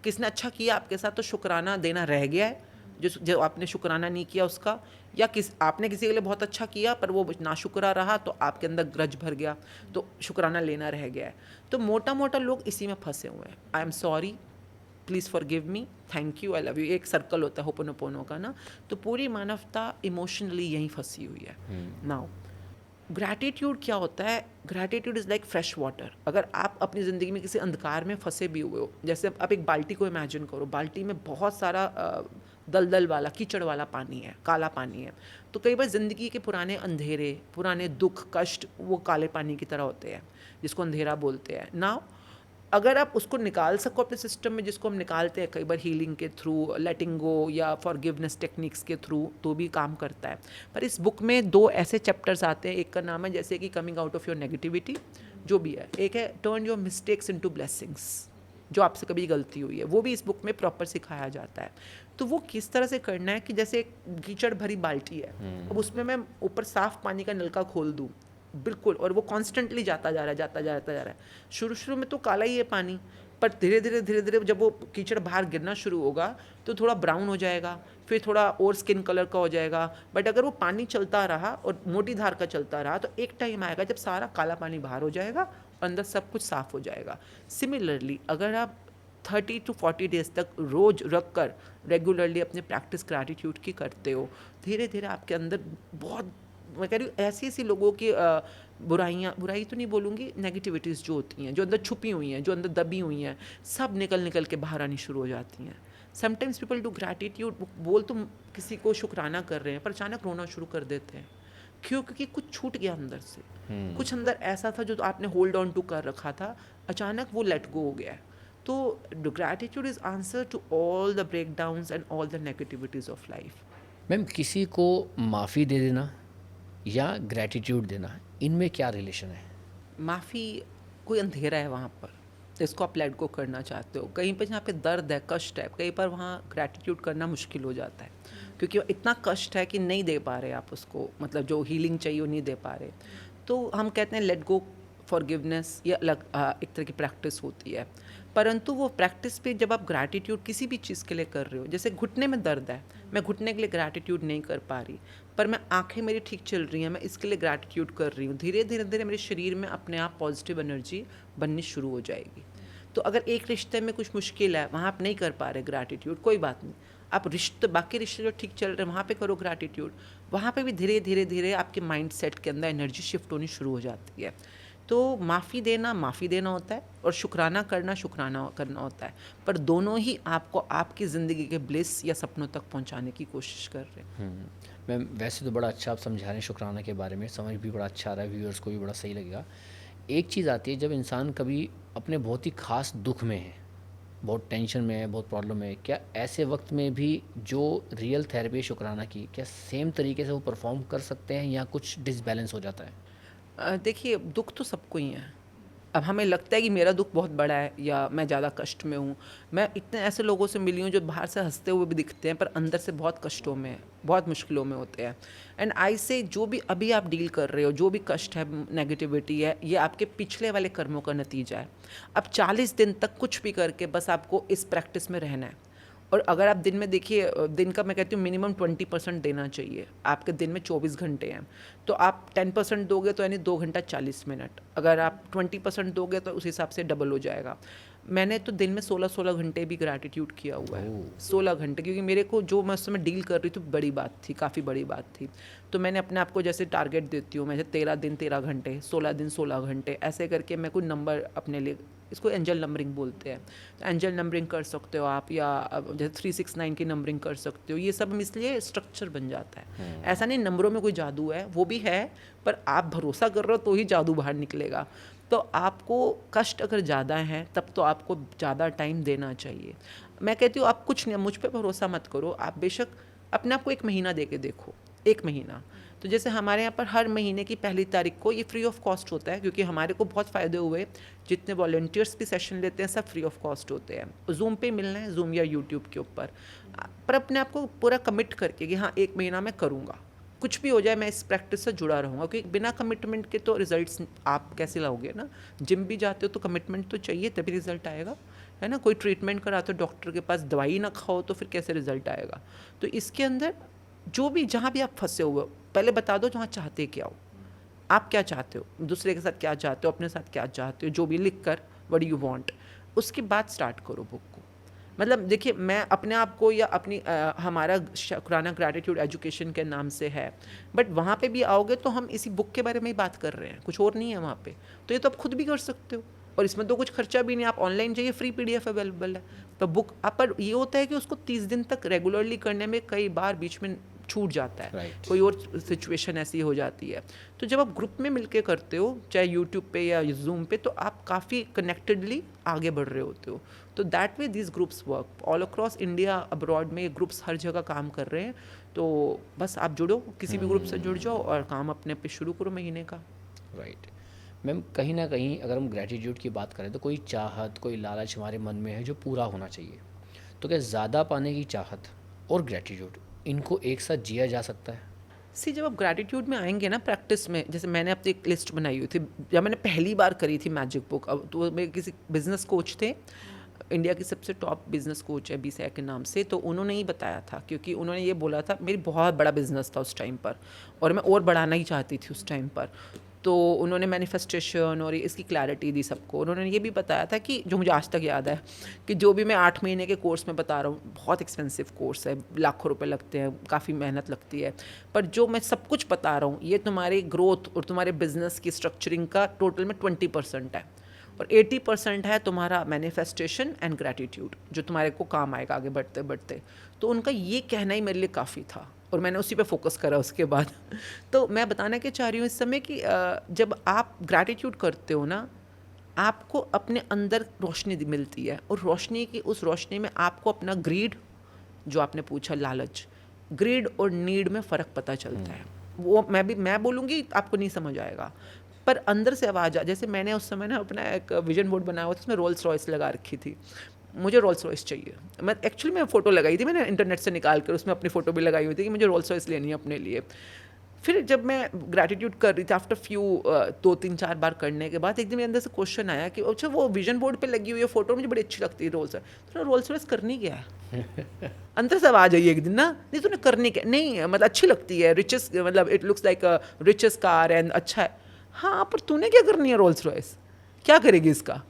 किसने अच्छा किया आपके साथ तो शुक्राना देना रह गया है, जो आपने शुक्राना नहीं किया उसका, या आपने किसी के लिए बहुत अच्छा किया पर वो नाशुक्रा रहा तो आपके अंदर ग्रज भर गया, तो शुक्राना लेना रह गया है। तो मोटा मोटा लोग इसी में फंसे हुए हैं। I am sorry, please forgive me, thank you, I love you, एक सर्कल होता है होपोनोपोनो का ना। तो पूरी मानवता इमोशनली यहीं फंसी हुई है। नाउ ग्रैटिट्यूड क्या होता है? Gratitude is like fresh water. अगर आप अपनी ज़िंदगी में किसी अंधकार में फंसे भी हुए हो, जैसे आप एक बाल्टी को इमेजिन करो, बाल्टी में बहुत सारा दलदल वाला, कीचड़ वाला पानी है, काला पानी है। तो कई बार ज़िंदगी के पुराने अंधेरे, पुराने दुख, कष्ट वो काले पानी की तरह होते हैं, जिसको अंधेरा बोलते हैं ना। अगर आप उसको निकाल सको अपने सिस्टम में, जिसको हम निकालते हैं कई बार हीलिंग के थ्रू, लेटिंग गो या फॉरगिवनेस टेक्निक्स के थ्रू, तो भी काम करता है। पर इस बुक में 2 ऐसे चैप्टर्स आते हैं। एक का नाम है जैसे कि coming out of your negativity, जो भी है। एक है turn your mistakes into blessings, जो आपसे कभी गलती हुई है, वो भी इस बुक में प्रॉपर सिखाया जाता है। तो वो किस तरह से करना है कि जैसे एक कीचड़ भरी बाल्टी है, अब उसमें मैं ऊपर साफ पानी का नलका खोल दूँ, बिल्कुल, और वो कॉन्स्टेंटली जाता जा रहा है। शुरू में तो काला ही है पानी, पर धीरे धीरे जब वो कीचड़ बाहर गिरना शुरू होगा तो थोड़ा ब्राउन हो जाएगा, फिर थोड़ा और स्किन कलर का हो जाएगा। बट अगर वो पानी चलता रहा और मोटी धार का चलता रहा, तो एक टाइम आएगा जब सारा काला पानी बाहर हो जाएगा और अंदर सब कुछ साफ हो जाएगा। सिमिलरली अगर आप 30 to 40 डेज तक रोज रख कर रेगुलरली अपने प्रैक्टिस ग्रैटिट्यूड की करते हो, धीरे धीरे आपके अंदर बहुत, मैं कह रही हूँ, ऐसी लोगों की बुराई तो नहीं बोलूँगी, नेगेटिविटीज़ जो होती हैं, जो अंदर छुपी हुई हैं, जो अंदर दबी हुई हैं, सब निकल के बाहर आनी शुरू हो जाती हैं। समटाइम्स पीपल डू ग्रैटिट्यूड, बोल तुम किसी को शुक्राना कर रहे हैं, पर अचानक रोना शुरू कर देते हैं। क्यों? क्योंकि कुछ छूट गया अंदर से, कुछ अंदर ऐसा था जो आपने होल्ड ऑन टू कर रखा था, अचानक वो लेट गो हो गया है। तो gratitude is answer to all the breakdowns and all the negativities of life. Ma'am, किसी को माफ़ी दे देना या ग्रैटिट्यूड देना, इनमें क्या रिलेशन है? माफ़ी, कोई अंधेरा है वहाँ पर, तो इसको आप लेट गो करना चाहते हो। कहीं पे जहाँ पे दर्द है, कष्ट है, कई बार वहाँ ग्रैटिट्यूड करना मुश्किल हो जाता है, क्योंकि वो इतना कष्ट है कि नहीं दे पा रहे आप उसको, मतलब जो हीलिंग चाहिए वो नहीं दे पा रहे। तो हम कहते हैं लेट गो, फॉरगिवनेस, ये अलग एक तरह की प्रैक्टिस होती है। परंतु वो प्रैक्टिस पे जब आप ग्रैटिट्यूड किसी भी चीज़ के लिए कर रहे हो, जैसे घुटने में दर्द है, मैं घुटने के लिए ग्रैटिट्यूड नहीं कर पा रही, पर मैं आंखें मेरी ठीक चल रही हैं, मैं इसके लिए ग्रैटिट्यूड कर रही हूँ, धीरे धीरे मेरे शरीर में अपने आप पॉजिटिव एनर्जी बननी शुरू हो जाएगी। तो अगर एक रिश्ते में कुछ मुश्किल है, वहाँ आप नहीं कर पा रहे ग्रैटिट्यूड, कोई बात नहीं, आप बाकी रिश्ते जो ठीक चल रहे हैं वहाँ पे करो ग्रैटिट्यूड। वहाँ पे भी धीरे धीरे आपके माइंड सेट के अंदर एनर्जी शिफ्ट होनी शुरू हो जाती है। तो माफ़ी देना होता है, और शुक्राना करना करना होता है, पर दोनों ही आपको आपकी ज़िंदगी के ब्लिस या सपनों तक पहुंचाने की कोशिश कर रहे हैं। मैम, वैसे तो बड़ा अच्छा आप समझा रहे हैं शुक्राना के बारे में, समझ भी बड़ा अच्छा आ रहा है, व्यूअर्स को भी बड़ा सही लगेगा। एक चीज़ आती है, जब इंसान कभी अपने बहुत ही ख़ास दुख में है, बहुत टेंशन में है, बहुत प्रॉब्लम में है, क्या ऐसे वक्त में भी जो रियल थेरेपी है शुक्राना की, क्या सेम तरीके से वो परफॉर्म कर सकते हैं या कुछ डिसबैलेंस हो जाता है? देखिए, दुख तो सबको ही है। अब हमें लगता है कि मेरा दुख बहुत बड़ा है या मैं ज़्यादा कष्ट में हूँ। मैं इतने ऐसे लोगों से मिली हूँ जो बाहर से हंसते हुए भी दिखते हैं, पर अंदर से बहुत कष्टों में, बहुत मुश्किलों में होते हैं। एंड आई से, जो भी अभी आप डील कर रहे हो, जो भी कष्ट है, नेगेटिविटी है, ये आपके पिछले वाले कर्मों का नतीजा है। अब 40 दिन तक कुछ भी करके बस आपको इस प्रैक्टिस में रहना है। और अगर आप दिन में देखिए, दिन का मैं कहती हूँ मिनिमम 20% देना चाहिए। आपके दिन में 24 घंटे हैं, तो आप 10% दोगे तो यानी 2 घंटा 40 मिनट। अगर आप 20% दोगे तो उस हिसाब से डबल हो जाएगा। मैंने तो दिन में 16 घंटे भी ग्रैटिट्यूड किया हुआ है। 16 घंटे, क्योंकि मेरे को जो मैं उस समय डील कर रही थी बड़ी बात थी, काफ़ी बड़ी बात थी। तो मैंने अपने आप को जैसे टारगेट देती हूँ, मैं 13 दिन 13 घंटे, 16 दिन 16 घंटे, ऐसे करके मैं कोई नंबर अपने लिए, इसको एंजल नंबरिंग बोलते हैं। तो एंजल नंबरिंग कर सकते हो आप, या जैसे 369 की नंबरिंग कर सकते हो। ये सब इसलिए स्ट्रक्चर बन जाता है। ऐसा नहीं नंबरों में कोई जादू है, वो भी है, पर आप भरोसा कर रहे हो तो ही जादू बाहर निकलेगा। तो आपको कष्ट अगर ज़्यादा है तब तो आपको ज़्यादा टाइम देना चाहिए। मैं कहती हूँ आप कुछ नहीं, मुझ पे भरोसा मत करो, आप बेशक अपने आप को 1 महीना दे के देखो, 1 महीना। तो जैसे हमारे यहाँ पर हर महीने की पहली तारीख को ये फ्री ऑफ कॉस्ट होता है, क्योंकि हमारे को बहुत फ़ायदे हुए। जितने वॉलंटियर्स भी सेशन लेते हैं सब फ्री ऑफ कॉस्ट होते हैं। जूम पे मिलना है, जूम या यूट्यूब के ऊपर, पर अपने आप को पूरा कमिट करके कि हाँ 1 महीना मैं करूँगा, कुछ भी हो जाए मैं इस प्रैक्टिस से जुड़ा रहूँगा, क्योंकि बिना कमिटमेंट के तो रिजल्ट्स आप कैसे लाओगे ना। जिम भी जाते हो तो कमिटमेंट तो चाहिए तभी रिजल्ट आएगा, है ना। कोई ट्रीटमेंट कराते हो डॉक्टर के पास, दवाई ना खाओ तो फिर कैसे रिजल्ट आएगा। तो इसके अंदर जो भी जहाँ भी आप फंसे हुए हो, पहले बता दो जहाँ चाहते क्या हो, आप क्या चाहते हो, दूसरे के साथ क्या चाहते हो, अपने साथ क्या चाहते हो, जो भी लिख कर व्हाट यू वांट, उसके बाद स्टार्ट करो बुक को। मतलब देखिए, मैं अपने आप को या अपनी हमारा शुक्राना ग्रैटिट्यूड एजुकेशन के नाम से है, बट वहाँ पे भी आओगे तो हम इसी बुक के बारे में ही बात कर रहे हैं, कुछ और नहीं है वहाँ पे। तो ये तो आप खुद भी कर सकते हो, और इसमें तो कुछ खर्चा भी नहीं, आप ऑनलाइन जाइए, फ्री PDF अवेलेबल है। तो बुक आप, पर ये होता है कि उसको 30 दिन तक रेगुलरली करने में कई बार बीच में छूट जाता है, Right. कोई और सिचुएशन ऐसी हो जाती है। तो जब आप ग्रुप में मिलके करते हो, चाहे यूट्यूब पे या जूम पे, तो आप काफ़ी कनेक्टेडली आगे बढ़ रहे होते हो। तो that way this groups work all across India, abroad में ये ग्रुप्स हर जगह काम कर रहे हैं। तो बस आप जुड़ो, किसी भी ग्रुप से जुड़ जाओ और काम अपने पे शुरू करो महीने का। राइट। मैम, कहीं ना कहीं अगर हम ग्रैटिट्यूड की बात करें तो कोई चाहत, कोई लालच हमारे मन में है जो पूरा होना चाहिए। तो क्या ज़्यादा पाने की चाहत और ग्रैटिट्यूड, इनको एक साथ जिया जा सकता है? सी, जब आप ग्रैटिट्यूड में आएंगे ना प्रैक्टिस में, जैसे मैंने अपनी एक लिस्ट बनाई हुई थी जब मैंने पहली बार करी थी मैजिक बुक। अब तो मेरे किसी बिजनेस कोच थे, इंडिया की सबसे टॉप बिजनेस कोच है BCI के नाम से, तो उन्होंने ही बताया था, क्योंकि उन्होंने ये बोला था, मेरी बहुत बड़ा बिजनेस था उस टाइम पर और मैं और बढ़ाना ही चाहती थी उस टाइम पर। तो उन्होंने मैनिफेस्टेशन और इसकी क्लैरिटी दी सबको। उन्होंने ये भी बताया था कि, जो मुझे आज तक याद है, कि जो भी मैं 8 महीने के कोर्स में बता रहा हूँ, बहुत एक्सपेंसिव कोर्स है, लाखों रुपए लगते हैं, काफ़ी मेहनत लगती है, पर जो मैं सब कुछ बता रहा हूँ ये तुम्हारी ग्रोथ और तुम्हारे बिजनेस की स्ट्रक्चरिंग का टोटल में 20% है, और 80% है तुम्हारा मैनिफेस्टेशन एंड ग्रैटिट्यूड, जो तुम्हारे को काम आएगा आगे बढ़ते बढ़ते। तो उनका ये कहना ही मेरे लिए काफ़ी था और मैंने उसी पे फोकस करा उसके बाद। तो मैं बताना क्या चाह रही हूँ इस समय कि जब आप ग्रैटिट्यूड करते हो ना, आपको अपने अंदर रोशनी मिलती है, और रोशनी की, उस रोशनी में आपको अपना ग्रीड, जो आपने पूछा लालच, ग्रीड और नीड में फ़र्क पता चलता है। वो मैं बोलूँगी आपको नहीं समझ आएगा, पर अंदर से आवाज़ आ, जैसे मैंने उस समय ना अपना एक विजन बोर्ड बनाया हुआ था, उसमें रोल्स रॉयस लगा रखी थी, मुझे रोल्स रॉयस चाहिए। मैं एक्चुअली मैं फ़ोटो लगाई थी, मैंने इंटरनेट से निकाल कर उसमें अपनी फ़ोटो भी लगाई हुई थी कि मुझे रोल्स रॉयस लेनी है अपने लिए। फिर जब मैं ग्रैटिट्यूड कर रही थी, आफ्टर फ्यू 2-3-4 बार करने के बाद, एक दिन मेरे अंदर से क्वेश्चन आया कि अच्छा, वो विजन बोर्ड पे लगी हुई है फ़ोटो, मुझे बड़ी अच्छी लगती है रोल्स रॉयस, तो रोल्स रॉयस करनी क्या है? अंदर से आवाज़ आई एक दिन ना, नहीं तूने करनी क्या, नहीं मतलब अच्छी लगती है, रिचेस्ट, मतलब it looks like a richest car and अच्छा है। हाँ, पर तूने क्या करनी है रोल्स रॉयस, क्या करेगी इसका?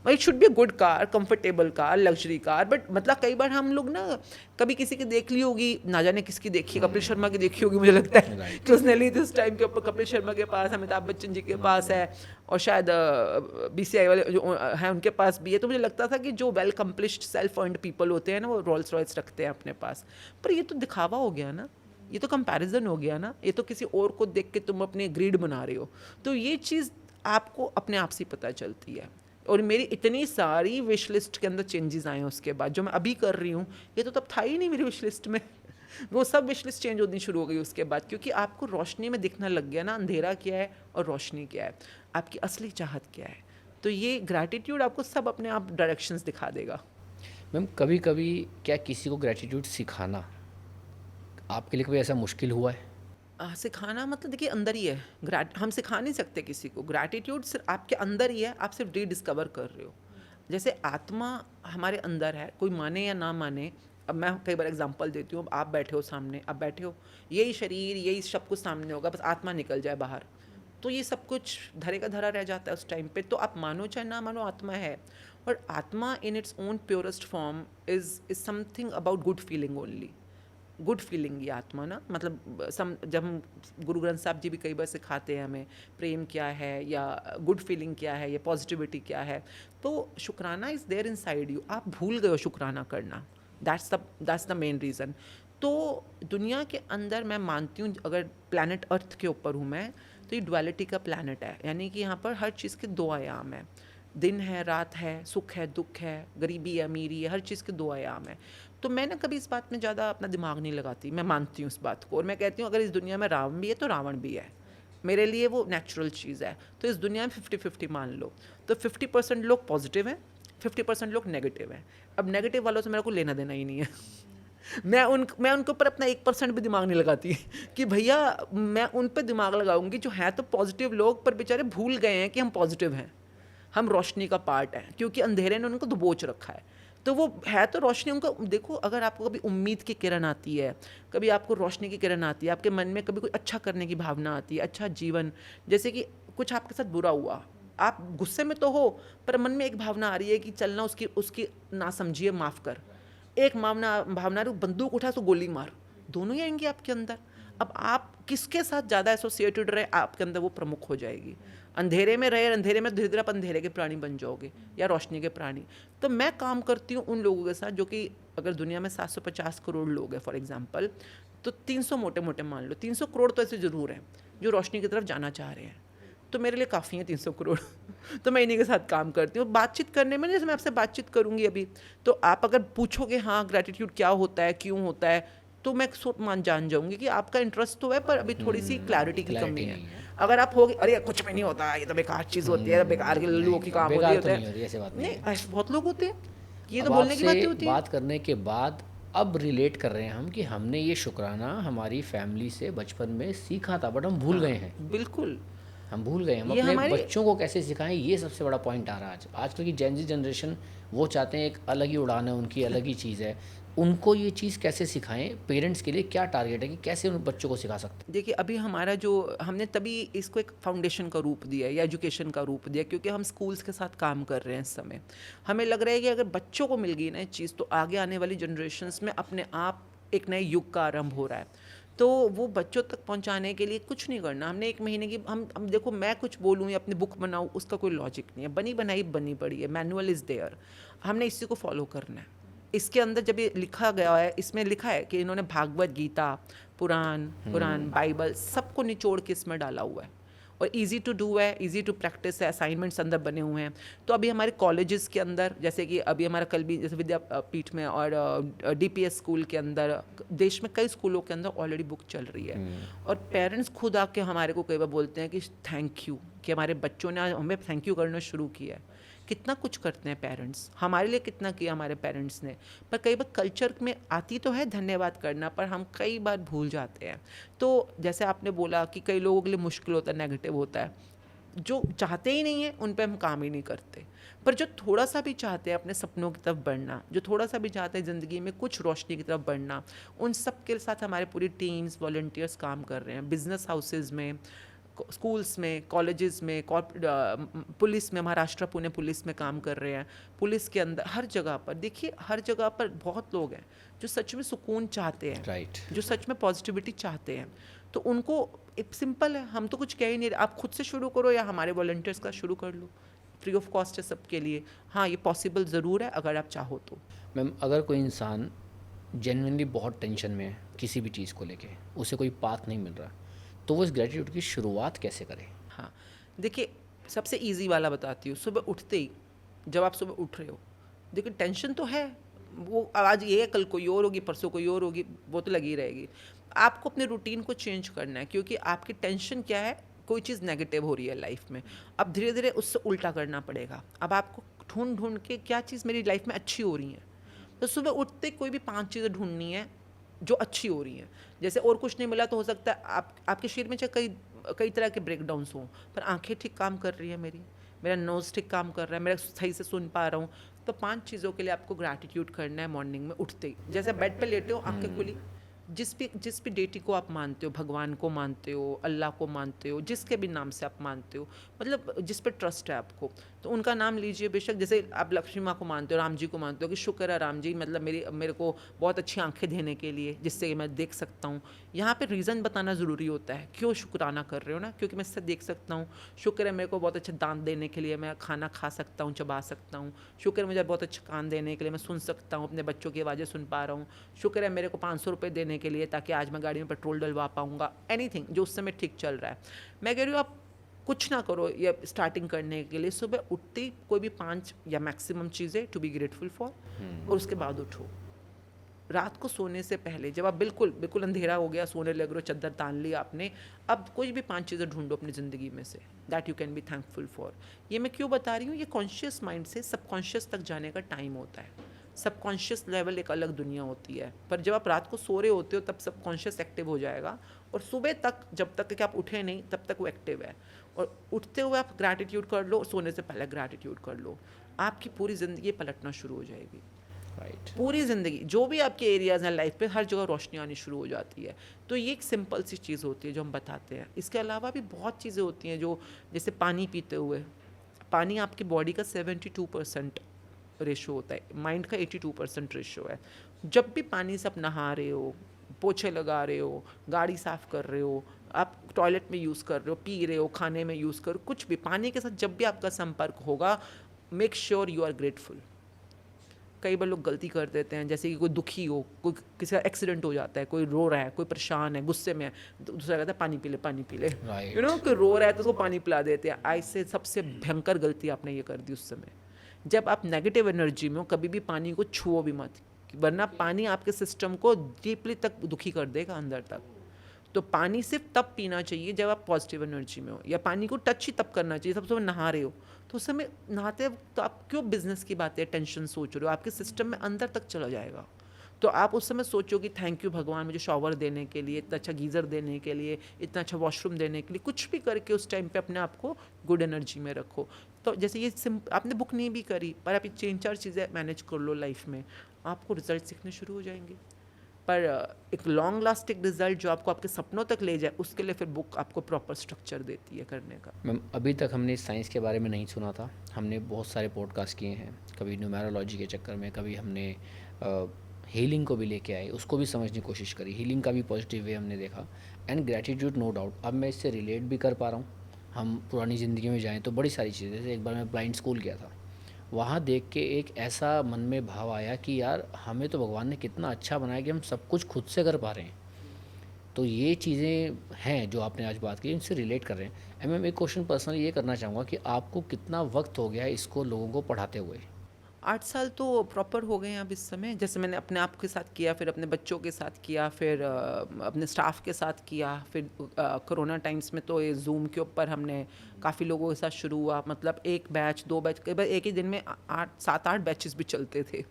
It should be a good car, comfortable car, luxury car. But मतलब कई बार हम लोग ना, कभी किसी की देख ली होगी, ना जाने किसकी देखी, कपिल शर्मा की देखी होगी मुझे लगता है, कि उसने ली थी उस टाइम के ऊपर, कपिल शर्मा के पास, अमिताभ बच्चन जी के पास है, और शायद BCI वाले जो हैं उनके पास भी है। तो मुझे लगता था कि जो well accomplished self earned people होते हैं ना, वो रोल्स रॉयस रखते हैं अपने पास। पर ये तो दिखावा हो गया ना, ये तो कंपैरिजन हो गया ना, ये तो किसी और को देख के तुम अपने ग्रीड बना रहे हो। तो ये चीज़ आपको अपने आप से पता चलती है। और मेरी इतनी सारी विश लिस्ट के अंदर चेंजेस आए हैं उसके बाद, जो मैं अभी कर रही हूँ, ये तो तब था ही नहीं मेरी विश लिस्ट में। वो सब विश लिस्ट चेंज होनी शुरू हो गई उसके बाद, क्योंकि आपको रोशनी में दिखना लग गया ना, अंधेरा क्या है और रोशनी क्या है, आपकी असली चाहत क्या है। तो ये ग्रैटिट्यूड आपको सब अपने आप डायरेक्शंस दिखा देगा। मैम, कभी कभी क्या किसी को ग्रैटिट्यूड सिखाना आपके लिए कोई ऐसा मुश्किल हुआ है? सिखाना मतलब देखिए, अंदर ही है। हम सिखा नहीं सकते किसी को, ग्रैटिट्यूड सिर्फ आपके अंदर ही है, आप सिर्फ रीडिस्कवर कर रहे हो। जैसे आत्मा हमारे अंदर है, कोई माने या ना माने। अब मैं कई बार एग्जांपल देती हूँ, अब आप बैठे हो सामने, अब बैठे हो, यही शरीर, यही सब कुछ सामने होगा, बस आत्मा निकल जाए बाहर, तो ये सब कुछ धरे का धरा रह जाता है उस टाइम पे। तो आप मानो चाहे ना मानो, आत्मा है। और आत्मा in its own purest form is something about good feeling only. Good feeling ये आत्मा ना, मतलब जब हम, गुरु ग्रंथ साहब जी भी कई बार सिखाते हैं हमें प्रेम क्या है, या गुड फीलिंग क्या है, या पॉजिटिविटी क्या है। तो शुक्राना इज़ देयर इनसाइड यू, आप भूल गए हो शुक्राना करना। That's the main reason. तो दुनिया के अंदर मैं मानती हूँ, अगर प्लैनेट अर्थ के ऊपर हूँ मैं, तो ये डुअलिटी का प्लैनेट है, यानी कि यहाँ पर हर चीज़ के 2 आयाम है, दिन है, रात है, सुख है, दुख है, गरीबी है, अमीरी है, हर चीज़ के 2 आयाम है। तो मैं ना कभी इस बात में ज़्यादा अपना दिमाग नहीं लगाती, मैं मानती हूँ इस बात को, और मैं कहती हूँ अगर इस दुनिया में रावण भी है तो रावण भी है, मेरे लिए वो नेचुरल चीज़ है। तो इस दुनिया में 50-50 मान लो, तो 50% लोग पॉजिटिव हैं, 50% लोग नेगेटिव हैं। अब नेगेटिव वालों से मेरे को लेना देना ही नहीं है। मैं उनके ऊपर अपना 1% भी दिमाग नहीं लगाती कि भैया मैं उन पे दिमाग लगाऊंगी जो है तो पॉजिटिव लोग, पर बेचारे भूल गए हैं कि हम पॉजिटिव हैं, हम रोशनी का पार्ट हैं, क्योंकि अंधेरे ने उनको दबोच रखा है। तो वो है तो रोशनी उनको, देखो अगर आपको कभी उम्मीद की किरण आती है, कभी आपको रोशनी की किरण आती है, आपके मन में कभी कोई अच्छा करने की भावना आती है, अच्छा जीवन, जैसे कि कुछ आपके साथ बुरा हुआ, आप गुस्से में तो हो पर मन में एक भावना आ रही है कि चलना उसकी उसकी ना समझिए, माफ़ कर, एक भावना भावना रही, बंदूक उठा तो गोली मार, दोनों ही आएंगी आपके अंदर। अब आप किसके साथ ज़्यादा एसोसिएटेड रहे, आपके अंदर वो प्रमुख हो जाएगी। अंधेरे में रहे, अंधेरे में धीरे धीरे आप अंधेरे के प्राणी बन जाओगे या रोशनी के प्राणी। तो मैं काम करती हूँ उन लोगों के साथ जो कि अगर दुनिया में 750 करोड़ लोग हैं फॉर एग्जांपल, तो 300 मोटे मोटे मान लो, 300 करोड़ तो ऐसे ज़रूर हैं जो रोशनी की तरफ जाना चाह रहे हैं, तो मेरे लिए काफ़ी है 300 करोड़। तो मैं इन्हीं के साथ काम करती हूँ। बातचीत करने में, जैसे मैं आपसे बातचीत करूँगी अभी, तो आप अगर पूछोगे हाँ ग्रैटिट्यूड क्या होता है, क्यों होता है, तो मैं जान जाऊँगी कि आपका इंटरेस्ट तो है पर अभी थोड़ी सी क्लैरिटी की कमी क्लैरिटी है। नहीं है। अगर आप होगे अरे कुछ भी नहीं होता, ये तो बेकार चीज़ होती है, बेकार के लल्लुओं की काम बेकार होते तो नहीं हैं, होती, ऐसी बात नहीं नहीं है। ऐसे बहुत लोग होते हैं, ये तो अब बोलने की आपसे बातें होती हैं। बात करने के बाद अब रिलेट कर रहे हैं हम कि हमने ये शुक्राना हमारी फैमिली से बचपन में सीखा था, बट हम भूल गए हैं। बिल्कुल, हम भूल गए, हम ये अपने हमारी बच्चों को कैसे सिखाएं, ये सबसे बड़ा पॉइंट आ रहा है आज। आजकल की जेन ज़ी जनरेशन वो चाहते हैं, एक अलग ही उड़ान है उनकी, अलग ही चीज़ है। उनको ये चीज़ कैसे सिखाएं, पेरेंट्स के लिए क्या टारगेट है कि कैसे उन बच्चों को सिखा सकते देखिए अभी हमारा जो, हमने तभी इसको एक फाउंडेशन का रूप दिया है या एजुकेशन का रूप दिया, क्योंकि हम स्कूल्स के साथ काम कर रहे हैं इस समय। हमें लग रहा है कि अगर बच्चों को मिल गई ना ये चीज़, तो आगे आने वाली जनरेशन्स में अपने आप एक नए युग का आरंभ हो रहा है। तो वो बच्चों तक पहुंचाने के लिए कुछ नहीं करना हमने, 1 महीने की हम देखो, मैं कुछ बोलूँ या अपनी बुक बनाऊँ उसका कोई लॉजिक नहीं है, बनी बनाई बनी पड़ी है, मैनुअल इज़ देयर, हमने इसी को फॉलो करना है। इसके अंदर जब ये लिखा गया है, इसमें लिखा है कि इन्होंने भागवत गीता, कुरान बाइबल सबको निचोड़ के इसमें डाला हुआ है, और इजी टू डू है, इजी टू प्रैक्टिस है, असाइनमेंट्स अंदर बने हुए हैं। तो अभी हमारे कॉलेजेस के अंदर, जैसे कि अभी हमारा कल भी जैसे विद्यापीठ में और डीपीएस स्कूल के अंदर, देश में कई स्कूलों के अंदर ऑलरेडी बुक चल रही है। और पेरेंट्स खुद आके हमारे को कई बार बोलते हैं कि थैंक यू, कि हमारे बच्चों ने आज हमें थैंक यू करना शुरू किया है। कितना कुछ करते हैं पेरेंट्स हमारे लिए, कितना किया हमारे पेरेंट्स ने, पर कई बार कल्चर में आती तो है धन्यवाद करना, पर हम कई बार भूल जाते हैं। तो जैसे आपने बोला कि कई लोगों के लिए मुश्किल होता है, नेगेटिव होता है, जो चाहते ही नहीं है उन पे हम काम ही नहीं करते, पर जो थोड़ा सा भी चाहते हैं अपने सपनों की तरफ बढ़ना, जो थोड़ा सा भी चाहते हैं ज़िंदगी में कुछ रोशनी की तरफ बढ़ना, उन सब के साथ हमारे पूरी टीम्स, वॉलंटियर्स काम कर रहे हैं। बिजनेस हाउसेज में, स्कूल्स में, कॉलेजेस में, पुलिस में, महाराष्ट्र पुणे पुलिस में काम कर रहे हैं, पुलिस के अंदर हर जगह पर। देखिए हर जगह पर बहुत लोग हैं जो सच में सुकून चाहते हैं, राइट। जो सच में पॉजिटिविटी चाहते हैं। तो उनको एक सिंपल है, हम तो कुछ कह ही नहीं रहे, आप खुद से शुरू करो या हमारे वॉलंटियर्स का शुरू कर लो, फ्री ऑफ कॉस्ट है सबके लिए। हाँ ये पॉसिबल ज़रूर है अगर आप चाहो तो। मैम, अगर कोई इंसान जेन्युइनली बहुत टेंशन में है किसी भी चीज़ को लेके, उसे कोई पाथ नहीं मिल रहा, तो वो इस ग्रेटिट्यूड की शुरुआत कैसे करे? हाँ देखिए, सबसे इजी वाला बताती हूँ। सुबह उठते ही, जब आप सुबह उठ रहे हो, देखिए टेंशन तो है, वो आज ये है, कल कोई और होगी, परसों कोई और होगी, वो तो लगी रहेगी। आपको अपने रूटीन को चेंज करना है, क्योंकि आपकी टेंशन क्या है, कोई चीज़ नेगेटिव हो रही है लाइफ में, अब धीरे धीरे उससे उल्टा करना पड़ेगा। अब आपको ढूंढ ढूंढ के क्या चीज़ मेरी लाइफ में अच्छी हो रही है, तो सुबह उठते कोई भी 5 चीज़ें ढूंढनी है जो अच्छी हो रही हैं। जैसे और कुछ नहीं मिला तो हो सकता है आपके शरीर में चाहे कई कई तरह के ब्रेकडाउन्स हों, पर आंखें ठीक काम कर रही है मेरी, मेरा नोज़ ठीक काम कर रहा है, मेरा सही से सुन पा रहा हूँ। तो 5 चीज़ों के लिए आपको ग्रैटिट्यूड करना है मॉर्निंग में उठते ही। जैसे बेड पे लेटे हो, आंखें खुली, जिस भी डेटी को आप मानते हो, भगवान को मानते हो, अल्लाह को मानते हो, जिसके भी नाम से आप मानते हो, मतलब जिस पे ट्रस्ट है आपको, तो उनका नाम लीजिए बेशक। जैसे आप लक्ष्मी माँ को मानते हो, राम जी को मानते हो कि शुक्र है राम जी, मतलब मेरे को बहुत अच्छी आंखें देने के लिए, जिससे मैं देख सकता हूँ। यहाँ पे रीज़न बताना ज़रूरी होता है, क्यों शुक्राना कर रहे हो ना, क्योंकि मैं इससे देख सकता हूँ। शुक्र है मेरे को बहुत अच्छे दांत देने के लिए, मैं खाना खा सकता हूँ, चबा सकता हूँ। शुक्र है मुझे बहुत अच्छे कान देने के लिए, मैं सुन सकता हूँ, अपने बच्चों की आवाज़ें सुन पा रहा हूँ। शुक्र है मेरे को 500 रुपये देने के लिए, ताकि आज मैं गाड़ी में पेट्रोल डलवा पाऊँगा। एनीथिंग जो उस समय ठीक चल रहा है। मैं कह रही हूँ आप कुछ ना करो ये स्टार्टिंग करने के लिए, सुबह उठते ही कोई भी 5 या मैक्सिमम चीज़ें टू बी ग्रेटफुल फॉर, और उसके बाद उठो। रात को सोने से पहले, जब आप बिल्कुल बिल्कुल अंधेरा हो गया, सोने लग रहे हो, चद्दर तान ली आपने, अब कोई भी 5 चीज़ें ढूंढो अपनी ज़िंदगी में say that you can be thankful for. ये मैं क्यों बता रही हूँ, ये कॉन्शियस माइंड से सबकॉन्शियस तक जाने का टाइम होता है। सबकॉन्शियस लेवल एक अलग दुनिया होती है, पर जब आप रात को सो रहे होते हो तब सबकॉन्शियस एक्टिव हो जाएगा, और सुबह तक जब तक कि आप उठे नहीं तब तक वो एक्टिव है। और उठते हुए आप ग्रैटिट्यूड कर लो, सोने से पहले ग्रैटिट्यूड कर लो, आपकी पूरी ज़िंदगी पलटना शुरू हो जाएगी। राइट। पूरी ज़िंदगी जो भी आपके एरियाज़ हैं लाइफ पे, हर जगह रोशनी आनी शुरू हो जाती है। तो ये एक सिंपल सी चीज़ होती है जो हम बताते हैं। इसके अलावा भी बहुत चीज़ें होती हैं, जो जैसे पानी पीते हुए, पानी आपकी बॉडी का 72% रेशो होता है, माइंड का 82% रेशो है। जब भी पानी से आप नहा रहे हो, पोछे लगा रहे हो, गाड़ी साफ़ कर रहे हो, आप टॉयलेट में यूज़ कर रहे हो, पी रहे हो, खाने में यूज़ कर, कुछ भी पानी के साथ जब भी आपका संपर्क होगा, make sure you are grateful. कई बार लोग गलती कर देते हैं, जैसे कि कोई दुखी हो, कोई किसी का एक्सीडेंट हो जाता है, कोई रो रहा है, कोई परेशान है, गुस्से में है, तो दूसरा कहता है पानी पी ले, पानी पी ले। Right. कोई रो रहा है तो उसको पानी पिला देते हैं। ऐसे सबसे भयंकर गलती आपने ये कर दी उस समय। जब आप नेगेटिव एनर्जी में हो, कभी भी पानी को छुओ भी मत, वरना पानी आपके सिस्टम को डीपली तक दुखी कर देगा, अंदर तक। तो पानी सिर्फ तब पीना चाहिए जब आप पॉजिटिव एनर्जी में हो, या पानी को टच ही तब करना चाहिए, सबसे नहा रहे हो तो उस समय नहाते वक्त तो आप क्यों बिजनेस की बातें, टेंशन सोच रहे हो, आपके सिस्टम में अंदर तक चला जाएगा। तो आप उस समय सोचो कि थैंक यू भगवान मुझे शॉवर देने के लिए, इतना अच्छा गीज़र देने के लिए, इतना अच्छा वॉशरूम देने के लिए, कुछ भी करके उस टाइम पे अपने आप को गुड एनर्जी में रखो। तो जैसे ये आपने बुक नहीं भी करी, पर आप ये 3-4 चीज़ें मैनेज कर लो लाइफ में, आपको रिजल्ट सीखने शुरू हो जाएंगे। पर एक लॉन्ग लास्टिंग रिजल्ट जो आपको आपके सपनों तक ले जाए, उसके लिए फिर बुक आपको प्रॉपर स्ट्रक्चर देती है करने का। मैम, अभी तक हमने साइंस के बारे में नहीं सुना था। हमने बहुत सारे पॉडकास्ट किए हैं, कभी न्यूमेरोलॉजी के चक्कर में, कभी हमने हीलिंग को भी लेके आए, उसको भी समझने की कोशिश करी, हीलिंग का भी पॉजिटिव वे हमने देखा, एंड ग्रैटिट्यूड नो डाउट अब मैं इससे रिलेट भी कर पा रहा हूँ। हम पुरानी ज़िंदगी में जाएँ तो बड़ी सारी चीज़ें, जैसे एक बार मैं ब्लाइंड स्कूल गया था, वहाँ देख के एक ऐसा मन में भाव आया कि यार हमें तो भगवान ने कितना अच्छा बनाया कि हम सब कुछ खुद से कर पा रहे हैं। तो ये चीज़ें हैं जो आपने आज बात की, इनसे रिलेट कर रहे हैं। एंड मैं एक क्वेश्चन पर्सनली ये करना चाहूँगा कि आपको कितना वक्त हो गया है इसको लोगों को पढ़ाते हुए? 8 साल तो प्रॉपर हो गए हैं अब इस समय। जैसे मैंने अपने आप के साथ किया, फिर अपने बच्चों के साथ किया, फिर अपने स्टाफ के साथ किया, फिर कोरोना टाइम्स में तो ये ज़ूम के ऊपर हमने काफ़ी लोगों के साथ शुरू हुआ। मतलब 1 बैच, 2 बैच, कई बार एक ही दिन में 7-8 बैचेस भी चलते थे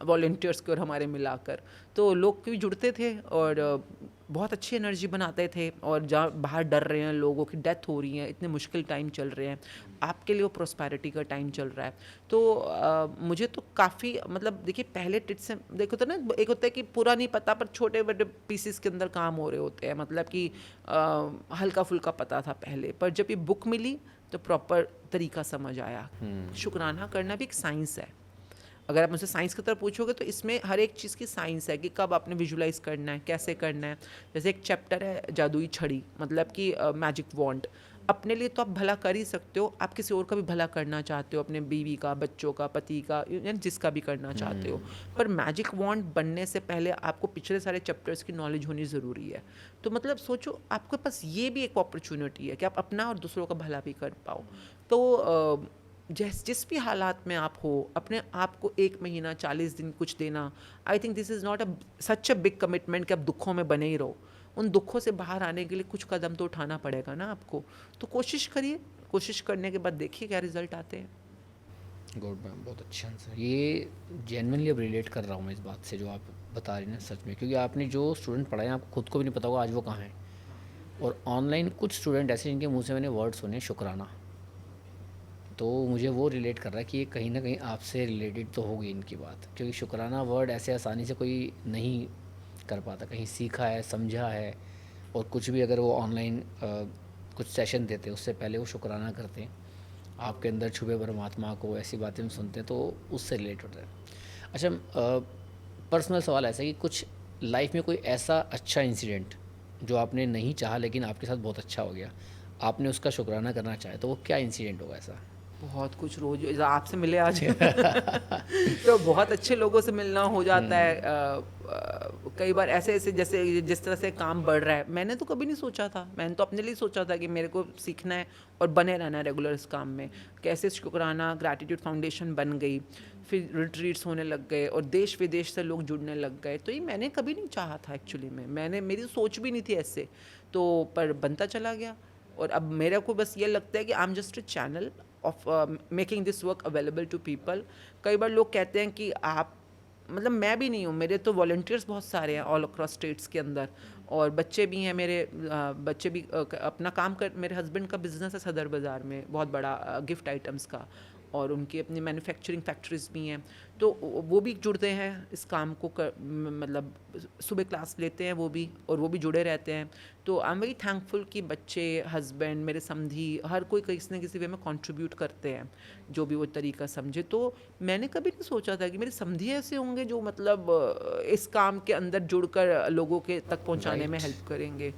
वॉलंटियर्स के और हमारे मिलाकर। तो लोग भी जुड़ते थे और बहुत अच्छी एनर्जी बनाते थे। और जहाँ बाहर डर रहे हैं, लोगों की डेथ हो रही है, इतने मुश्किल टाइम चल रहे हैं, आपके लिए वो प्रोस्पेरिटी का टाइम चल रहा है। तो मुझे तो काफ़ी, मतलब देखिए पहले टिप्स से देखो तो ना, एक होता है कि पूरा नहीं पता पर छोटे बड़े पीसेस के अंदर काम हो रहे होते हैं, मतलब कि हल्का फुल्का पता था पहले, पर जब ये बुक मिली तो प्रॉपर तरीका समझ आया। शुक्राना करना भी एक साइंस है। अगर आप मुझसे साइंस की तरफ पूछोगे तो इसमें हर एक चीज़ की साइंस है कि कब आपने विजुलाइज करना है, कैसे करना है। जैसे एक चैप्टर है जादुई छड़ी, मतलब कि मैजिक वॉन्ड। अपने लिए तो आप भला कर ही सकते हो, आप किसी और का भी भला करना चाहते हो, अपने बीवी का, बच्चों का, पति का, यानी जिसका भी करना चाहते हो। पर मैजिक वॉन्ड बनने से पहले आपको पिछले सारे चैप्टर्स की नॉलेज होनी ज़रूरी है। तो मतलब सोचो, आपके पास ये भी एक अपॉर्चुनिटी है कि आप अपना और दूसरों का भला भी कर पाओ। तो जिस भी हालात में आप हो, अपने आप को 1 महीना 40 दिन कुछ देना, I think this is not such a big commitment कि आप दुखों में बने ही रहो। उन दुखों से बाहर आने के लिए कुछ कदम तो उठाना पड़ेगा ना आपको। तो कोशिश करिए, कोशिश करने के बाद देखिए क्या रिजल्ट आते हैं। गुड मैम, बहुत अच्छा आंसर। ये जेन्युइनली अब रिलेट कर रहा हूँ मैं इस बात से जो आप बता रही हैं सच में, क्योंकि आपने जो स्टूडेंट पढ़ाए हैं आपको खुद को भी नहीं पता होगा आज वो कहाँ हैं। और ऑनलाइन कुछ स्टूडेंट ऐसे जिनके मुंह से मैंने वर्ड सुने शुक्राना, तो मुझे वो रिलेट कर रहा है कि ये कहीं ना कहीं आपसे रिलेटेड तो होगी इनकी बात, क्योंकि शुक्राना वर्ड ऐसे आसानी से कोई नहीं कर पाता, कहीं सीखा है, समझा है। और कुछ भी अगर वो ऑनलाइन कुछ सेशन देते हैं उससे पहले वो शुक्राना करते हैं, आपके अंदर छुपे परमात्मा को, ऐसी बातें हम सुनते हैं तो उससे रिलेट होता है। अच्छा, पर्सनल सवाल ऐसा है कि कुछ लाइफ में कोई ऐसा अच्छा इंसिडेंट जो आपने नहीं चाहा लेकिन आपके साथ बहुत अच्छा हो गया, आपने उसका शुक्राना करना चाहे, तो वो क्या इंसिडेंट होगा ऐसा? बहुत कुछ, रोज आपसे मिले आज तो बहुत अच्छे लोगों से मिलना हो जाता है। कई बार ऐसे ऐसे, जैसे जिस तरह से काम बढ़ रहा है, मैंने तो कभी नहीं सोचा था। मैंने तो अपने लिए सोचा था कि मेरे को सीखना है और बने रहना है रेगुलर इस काम में। कैसे शुक्राना ग्रैटिट्यूड फाउंडेशन बन गई, फिर रिट्रीट्स होने लग गए और देश विदेश से लोग जुड़ने लग गए। तो ये मैंने कभी नहीं चाहा था एक्चुअली में, मेरी सोच भी नहीं थी ऐसे, तो पर बनता चला गया। और अब मेरे को बस ये लगता है कि I am just a channel of making this work available to people. कई बार लोग कहते हैं कि आप मतलब मैं भी नहीं हूँ, मेरे तो वॉलंटियर्स बहुत सारे हैं ऑल अक्रॉस स्टेट्स के अंदर, और बच्चे भी हैं मेरे। बच्चे भी अपना काम कर, मेरे हस्बैंड का बिजनेस है सदर बाज़ार में बहुत बड़ा गिफ्ट आइटम्स का, और उनकी अपनी मैन्युफैक्चरिंग फैक्ट्रीज भी हैं, तो वो भी जुड़ते हैं इस काम को मतलब सुबह क्लास लेते हैं वो भी, और वो भी जुड़े रहते हैं। तो आई एम वेरी थैंकफुल कि बच्चे, हस्बैंड, मेरे समधी, हर कोई किसी न किसी वे में कंट्रीब्यूट करते हैं जो भी वो तरीका समझे। तो मैंने कभी नहीं सोचा था कि मेरे समधी ऐसे होंगे जो मतलब इस काम के अंदर जुड़कर लोगों के तक पहुंचाने में राइट। हेल्प करेंगे।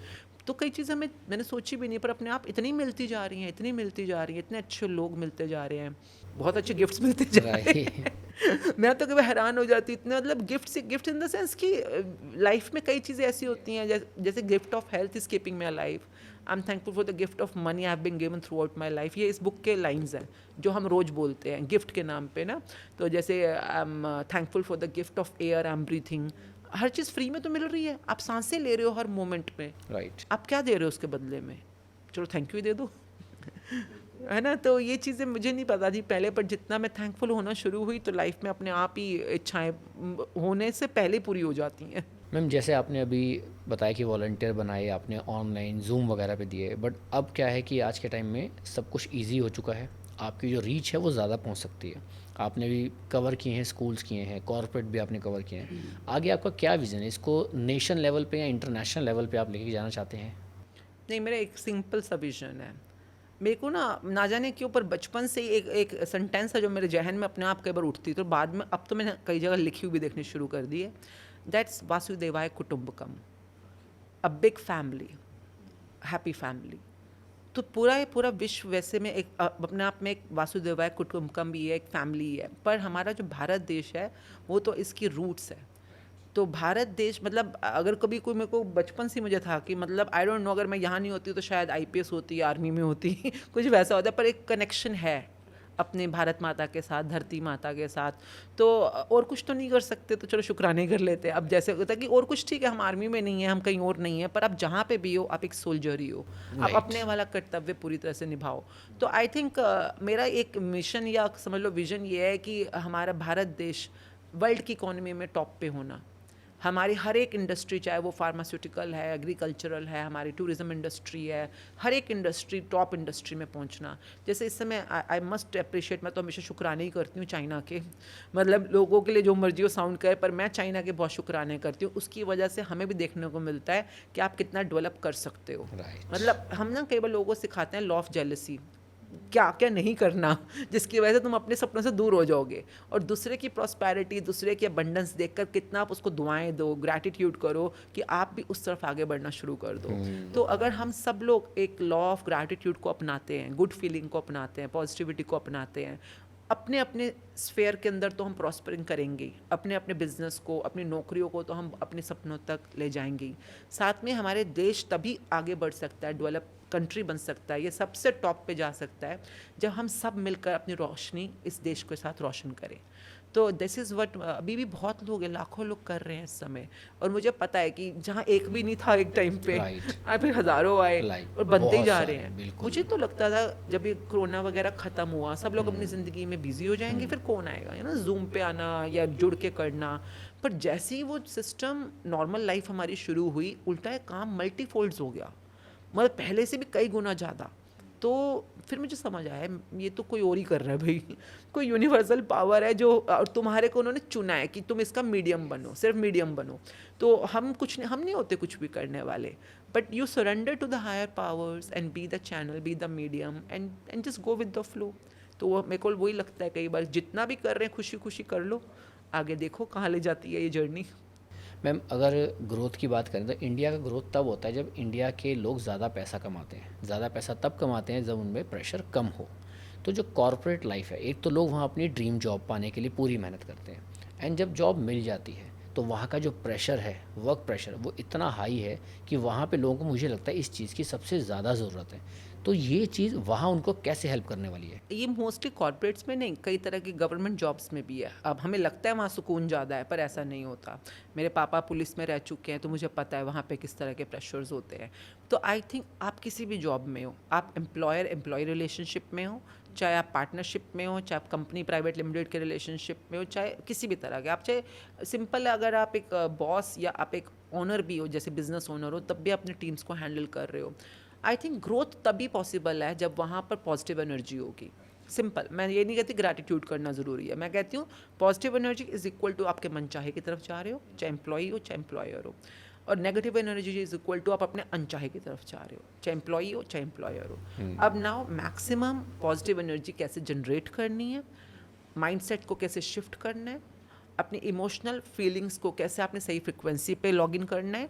तो कई चीज़ें मैंने सोची भी नहीं, पर अपने आप इतनी मिलती जा रही हैं, इतनी मिलती जा रही हैं, इतने अच्छे लोग मिलते जा रहे हैं, बहुत अच्छे गिफ्ट्स मिलते जा रहे हैं। राइट। मैं तो कभी हैरान हो जाती इतने, मतलब गिफ्ट इन द सेंस कि लाइफ में कई चीज़ें ऐसी होती हैं, जैसे gift of health is keeping my life. I am thankful for the gift of money I have been given throughout my life. ये इस बुक के लाइन्स हैं जो हम रोज़ बोलते हैं गिफ्ट के नाम पे ना। तो जैसे आई am thankful for the gift of air I am breathing. Her cheese free में तो मिल रही है, आप सांसें ले रहे हो हर मोमेंट में, राइट। आप क्या दे रहे हो उसके बदले में? चलो थैंक यू ही दे दो। है ना? तो ये चीज़ें मुझे नहीं पता थी पहले, पर जितना मैं थैंकफुल होना शुरू हुई तो लाइफ में अपने आप ही इच्छाएं होने से पहले पूरी हो जाती हैं। मैम जैसे आपने अभी बताया कि वॉलंटियर बनाए आपने, ऑनलाइन ज़ूम वगैरह पे दिए, बट अब क्या है कि आज के टाइम में सब कुछ इजी हो चुका है, आपकी जो रीच है वो ज़्यादा पहुंच सकती है। आपने भी कवर किए हैं, स्कूल्स किए हैं, कॉर्पोरेट भी आपने कवर किए हैं। आगे आपका क्या विज़न है, इसको नेशन लेवल पे या इंटरनेशनल लेवल पे आप लेके जाना चाहते हैं? नहीं, मेरा एक सिंपल सा विजन है। मेरे को ना जाने क्यों, पर बचपन से ही एक एक सेंटेंस है जो मेरे जहन में अपने आप कई बार उठती, तो बाद में अब तो मैंने कई जगह लिखी हुई भी देखनी शुरू कर दी है। दैट्स वासुदेवाय कुटुंबकम, a big family, happy family. तो पूरा विश्व वैसे में एक अपने आप में एक वासुदेवाय कुटुंबकम भी है, एक फैमिली है। पर हमारा जो भारत देश है वो तो इसकी रूट्स है। तो भारत देश मतलब अगर कभी कोई, मेरे को बचपन से मुझे था कि मतलब आई डोंट नो, अगर मैं यहाँ नहीं होती तो शायद आईपीएस होती, आर्मी में होती कुछ वैसा होता, पर एक कनेक्शन है अपने भारत माता के साथ, धरती माता के साथ। तो और कुछ तो नहीं कर सकते तो चलो शुक्राने कर लेते हैं। अब जैसे होता है कि और कुछ ठीक है, हम आर्मी में नहीं है, हम कहीं और नहीं है, पर आप जहाँ पे भी हो आप एक सोल्जर ही हो, आप राइट। अपने वाला कर्तव्य पूरी तरह से निभाओ। तो आई थिंक मेरा एक मिशन या समझ लो विजन ये है कि हमारा भारत देश वर्ल्ड की इकोनॉमी में टॉप पे होना। हमारी हर एक इंडस्ट्री, चाहे वो फार्मास्यूटिकल है, एग्रीकल्चरल है, हमारी टूरिज्म इंडस्ट्री है, हर एक इंडस्ट्री टॉप इंडस्ट्री में पहुंचना। जैसे इस समय आई मस्ट अप्रिशिएट, मैं तो हमेशा शुक्राने ही करती हूँ चाइना के, मतलब लोगों के लिए जो मर्जी हो साउंड करे, पर मैं चाइना के बहुत शुक्राने करती हूँ। उसकी वजह से हमें भी देखने को मिलता है कि आप कितना डेवलप कर सकते हो। राइट। मतलब हम ना कई बार लोगों को सिखाते हैं लॉ ऑफ जेलसी, क्या क्या नहीं करना जिसकी वजह से तुम अपने सपनों से दूर हो जाओगे, और दूसरे की प्रॉस्पेरिटी, दूसरे की अबंडेंस देखकर कितना आप उसको दुआएं दो, ग्रैटिट्यूड करो कि आप भी उस तरफ आगे बढ़ना शुरू कर दो। तो अगर हम सब लोग एक लॉ ऑफ ग्रैटिट्यूड को अपनाते हैं, गुड फीलिंग को अपनाते हैं, पॉजिटिविटी को अपनाते हैं, अपने अपने स्फेयर के अंदर तो हम प्रॉस्परिंग करेंगे, अपने अपने बिजनेस को, अपनी नौकरियों को तो हम अपने सपनों तक ले जाएंगे। साथ में हमारे देश तभी आगे बढ़ सकता है, डेवलप कंट्री बन सकता है, ये सबसे टॉप पे जा सकता है जब हम सब मिलकर अपनी रोशनी इस देश के साथ रोशन करें। तो दिस इज़ व्हाट अभी भी बहुत लोग हैं, लाखों लोग कर रहे हैं इस समय, और मुझे पता है कि जहाँ एक भी नहीं था एक टाइम पे, राइट। फिर हज़ारों आए लाइक और बनते ही बहुत जा सारे, रहे हैं। बिल्कुल। मुझे तो लगता था जब ये कोरोना वगैरह ख़त्म हुआ, सब लोग अपनी ज़िंदगी में बिजी हो जाएंगे, फिर कौन आएगा, है ना, जूम पे आना या जुड़ के करना। पर जैसे ही वो सिस्टम, नॉर्मल लाइफ हमारी शुरू हुई, उल्टा है काम मल्टीफोल्ड्स हो गया, मतलब पहले से भी कई गुना ज़्यादा। तो फिर मुझे समझ आया ये तो कोई और ही कर रहा है भाई, कोई यूनिवर्सल पावर है जो, और तुम्हारे को उन्होंने चुना है कि तुम इसका मीडियम बनो, सिर्फ मीडियम बनो। तो हम नहीं होते कुछ भी करने वाले, but you surrender to the higher powers and be the channel, be the medium, and just go with the flow. तो वो मेरे को वही लगता है कई बार, जितना भी कर रहे हैं खुशी खुशी कर लो, आगे देखो कहाँ ले जाती है ये जर्नी। मैम अगर ग्रोथ की बात करें तो इंडिया का ग्रोथ तब होता है जब इंडिया के लोग ज़्यादा पैसा कमाते हैं। ज़्यादा पैसा तब कमाते हैं जब उनमें प्रेशर कम हो। तो जो कॉरपोरेट लाइफ है, एक तो लोग वहाँ अपनी ड्रीम जॉब पाने के लिए पूरी मेहनत करते हैं, एंड जब जॉब मिल जाती है तो वहाँ का जो प्रेशर है, वर्क प्रेशर, वो इतना हाई है कि वहाँ पे लोगों को, मुझे लगता है, इस चीज़ की सबसे ज़्यादा ज़रूरत है। तो ये चीज़ वहाँ उनको कैसे हेल्प करने वाली है? ये मोस्टली कॉर्पोरेट्स में नहीं, कई तरह की गवर्नमेंट जॉब्स में भी है। अब हमें लगता है वहाँ सुकून ज़्यादा है, पर ऐसा नहीं होता। मेरे पापा पुलिस में रह चुके हैं, तो मुझे पता है वहाँ पे किस तरह के प्रेशर्स होते हैं। तो आई थिंक आप किसी भी जॉब में हो, आप एम्प्लॉयर एम्प्लॉय रिलेशनशिप में हो, चाहे आप पार्टनरशिप में हो, चाहे आप कंपनी प्राइवेट लिमिटेड के रिलेशनशिप में हो, चाहे किसी भी तरह के, आप चाहे सिंपल अगर आप एक बॉस या आप एक ओनर भी हो, जैसे बिजनेस ओनर हो, तब भी अपने टीम्स को हैंडल कर रहे हो। आई थिंक ग्रोथ तभी पॉसिबल है जब वहाँ पर पॉजिटिव एनर्जी होगी। सिंपल, मैं ये नहीं कहती ग्रैटिट्यूड करना ज़रूरी है, मैं कहती हूँ positive energy is equal to आपके मन चाहे की तरफ जा रहे हो, चाहे एम्प्लॉई हो चाहे एम्प्लॉयर हो, और negative energy is equal to आप अपने अनचाहे की तरफ जा रहे हो, चाहे एम्प्लॉई हो चाहे एम्प्लॉयर हो। अब नाउ मैक्सिमम पॉजिटिव एनर्जी कैसे जनरेट करनी है, माइंडसेट को कैसे शिफ्ट करना है, अपनी इमोशनल फीलिंग्स को कैसे आपने सही फ्रिक्वेंसी पे लॉग इन करना है,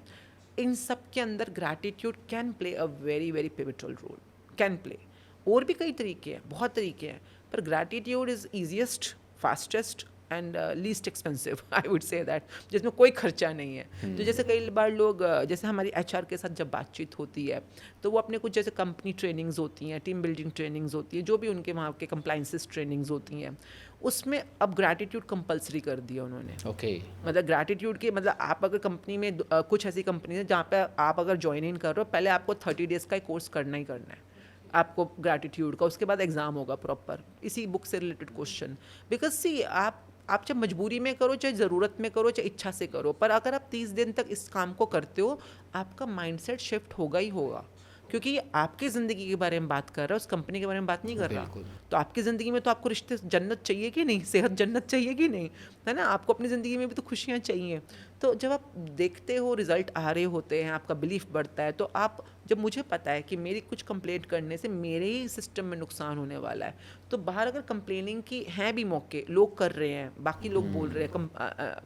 इन सब के अंदर gratitude can play a very very pivotal role, can play. और भी कई तरीके हैं, बहुत तरीके हैं, पर gratitude is easiest, fastest and least expensive, I would say that, जिसमें कोई खर्चा नहीं है। तो जैसे कई बार लोग जैसे हमारी एचआर के साथ जब बातचीत होती है, तो वो अपने कुछ जैसे कंपनी ट्रेनिंग्स होती हैं, टीम बिल्डिंग ट्रेनिंग्स होती है, जो भी उनके वहाँ के कंप्लाइंसेस ट्रेनिंग्स होती हैं, उसमें अब ग्रैटिट्यूड कंपलसरी कर दिया उन्होंने। ओके। मतलब ग्रैटिट्यूड की मतलब आप अगर कंपनी में कुछ ऐसी कंपनी है जहाँ पे आप अगर ज्वाइन इन कर रहे हो, पहले आपको 30 डेज़ का कोर्स करना ही करना है आपको ग्रैटिट्यूड का, उसके बाद एग्ज़ाम होगा प्रॉपर, इसी बुक से रिलेटेड क्वेश्चन। बिकॉज सी आप चाहे मजबूरी में करो, चाहे ज़रूरत में करो, चाहे इच्छा से करो, पर अगर आप 30 दिन तक इस काम को करते हो, आपका माइंडसेट शिफ्ट होगा ही होगा, क्योंकि ये आपकी ज़िंदगी के बारे में बात कर रहा है, उस कंपनी के बारे में बात नहीं कर रहा। बिल्कुल। तो आपकी ज़िंदगी में तो आपको रिश्ते जन्नत चाहिए कि नहीं, सेहत जन्नत चाहिए कि नहीं, है ना, आपको अपनी ज़िंदगी में भी तो खुशियाँ चाहिए। तो जब आप देखते हो रिजल्ट आ रहे होते हैं, आपका बिलीफ बढ़ता है, तो आप, जब मुझे पता है कि मेरी कुछ कंप्लेंट करने से मेरे ही सिस्टम में नुकसान होने वाला है, तो बाहर अगर कंप्लेनिंग की हैं भी मौके, लोग कर रहे हैं, बाकी लोग बोल रहे हैं,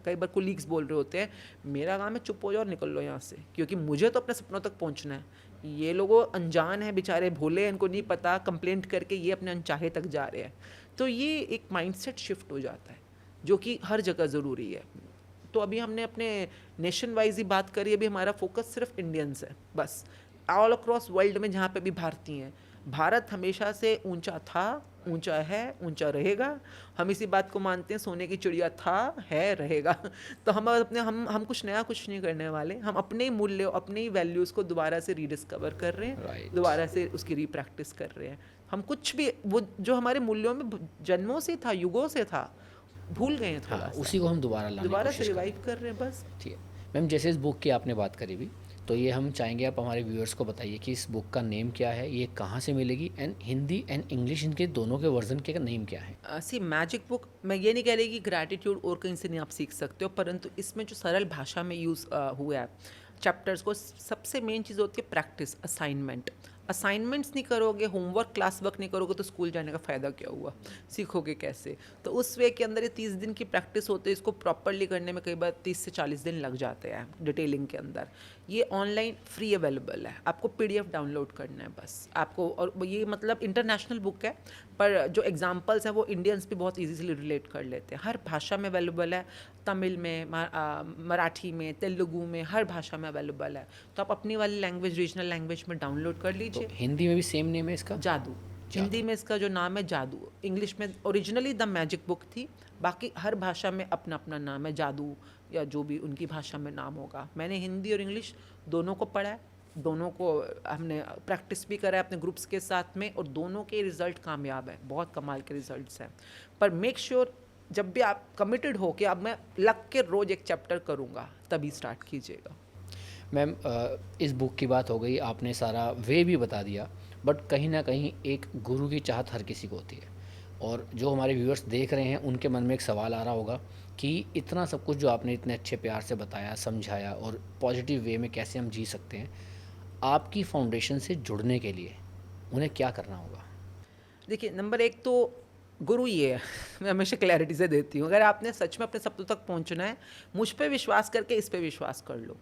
कई बार कोलीग्स बोल रहे होते हैं, मेरा काम है चुप हो जाओ और निकल लो यहाँ से, क्योंकि मुझे तो अपने सपनों तक पहुँचना है। ये लोगों अनजान है बेचारे, भोले हैं, इनको नहीं पता, कंप्लेंट करके ये अपने अनचाहे तक जा रहे हैं। तो ये एक माइंडसेट शिफ्ट हो जाता है, जो कि हर जगह ज़रूरी है। तो अभी हमने अपने नेशन वाइज ही बात करी, अभी हमारा फोकस सिर्फ इंडियंस है बस। ऑल अक्रॉस वर्ल्ड में जहाँ पे भी भारतीय हैं, भारत हमेशा से ऊंचा था, ऊंचा है, ऊंचा रहेगा। हम इसी बात को मानते हैं, सोने की चिड़िया था, है, रहेगा। तो हम अपने हम कुछ नया कुछ नहीं करने वाले, हम अपने ही मूल्य, अपने ही वैल्यूज़ को दोबारा से रीडिस्कवर कर रहे हैं, Right. दोबारा से उसकी रीप्रैक्टिस कर रहे हैं। हम कुछ भी वो जो हमारे मूल्यों में जन्मों से था, युगों से था, भूल गए हैं थोड़ा हाँ, सा, उसी को हम दोबारा लाने की दोबारा से कोशिश कर रहे रिवाइव कर रहे हैं बस। हैं। ठीक है मैम, जैसे इस बुक की आपने बात करी भी, तो ये हम चाहेंगे आप हमारे व्यूअर्स को बताइए कि इस बुक का नेम क्या है, ये कहाँ से मिलेगी, एंड हिंदी एंड इंग्लिश इनके दोनों के वर्जन के नेम क्या है? सी मैजिक बुक, मैं ये नहीं कह रही कि ग्रैटिट्यूड और कहीं से नहीं आप सीख सकते हो, परंतु इसमें जो सरल भाषा में यूज़ हुआ है चैप्टर्स को, सबसे मेन चीज़ होती है प्रैक्टिस, असाइनमेंट। असाइनमेंट्स नहीं करोगे, होमवर्क क्लास वर्क नहीं करोगे, तो स्कूल जाने का फ़ायदा क्या हुआ, सीखोगे कैसे? तो उस वे के अंदर ये 30 दिन की प्रैक्टिस होती है, इसको प्रॉपरली करने में कई बार 30 से 40 दिन लग जाते हैं डिटेलिंग के अंदर। ये ऑनलाइन फ्री अवेलेबल है, आपको PDF डाउनलोड करना है बस आपको, और ये मतलब इंटरनेशनल बुक है, पर जो एग्जांपल्स हैं वो इंडियंस भी बहुत इजीली रिलेट कर लेते हैं। हर भाषा में अवेलेबल है, तमिल में, मराठी में, तेलुगु में, हर भाषा में अवेलेबल है। तो आप अपनी वाली लैंग्वेज, रीजनल लैंग्वेज में डाउनलोड कर तो लीजिए। हिंदी में भी सेम नेम है इसका? जादू, हिंदी में इसका जो नाम है जादू, इंग्लिश में ओरिजिनली द मैजिक बुक थी, बाकी हर भाषा में अपना अपना नाम है, जादू या जो भी उनकी भाषा में नाम होगा। मैंने हिंदी और इंग्लिश दोनों को पढ़ा है, दोनों को हमने प्रैक्टिस भी करा है अपने ग्रुप्स के साथ में, और दोनों के रिज़ल्ट कामयाब हैं, बहुत कमाल के रिज़ल्ट्स हैं। पर मेक श्योर जब भी आप कमिटेड हो कि अब मैं लग के रोज़ एक चैप्टर करूँगा, तभी स्टार्ट कीजिएगा। मैम इस बुक की बात हो गई, आपने सारा वे भी बता दिया, बट कहीं ना कहीं एक गुरु की चाहत हर किसी को होती है, और जो हमारे व्यूअर्स देख रहे हैं उनके मन में एक सवाल आ रहा होगा कि इतना सब कुछ जो आपने इतने अच्छे प्यार से बताया, समझाया, और पॉजिटिव वे में कैसे हम जी सकते हैं, आपकी फाउंडेशन से जुड़ने के लिए उन्हें क्या करना होगा? देखिए, नंबर एक तो गुरु ये है, मैं हमेशा क्लैरिटी से देती हूँ, अगर आपने सच में अपने सपनों तक पहुँचना है, मुझ पे विश्वास करके इस पे विश्वास कर लो।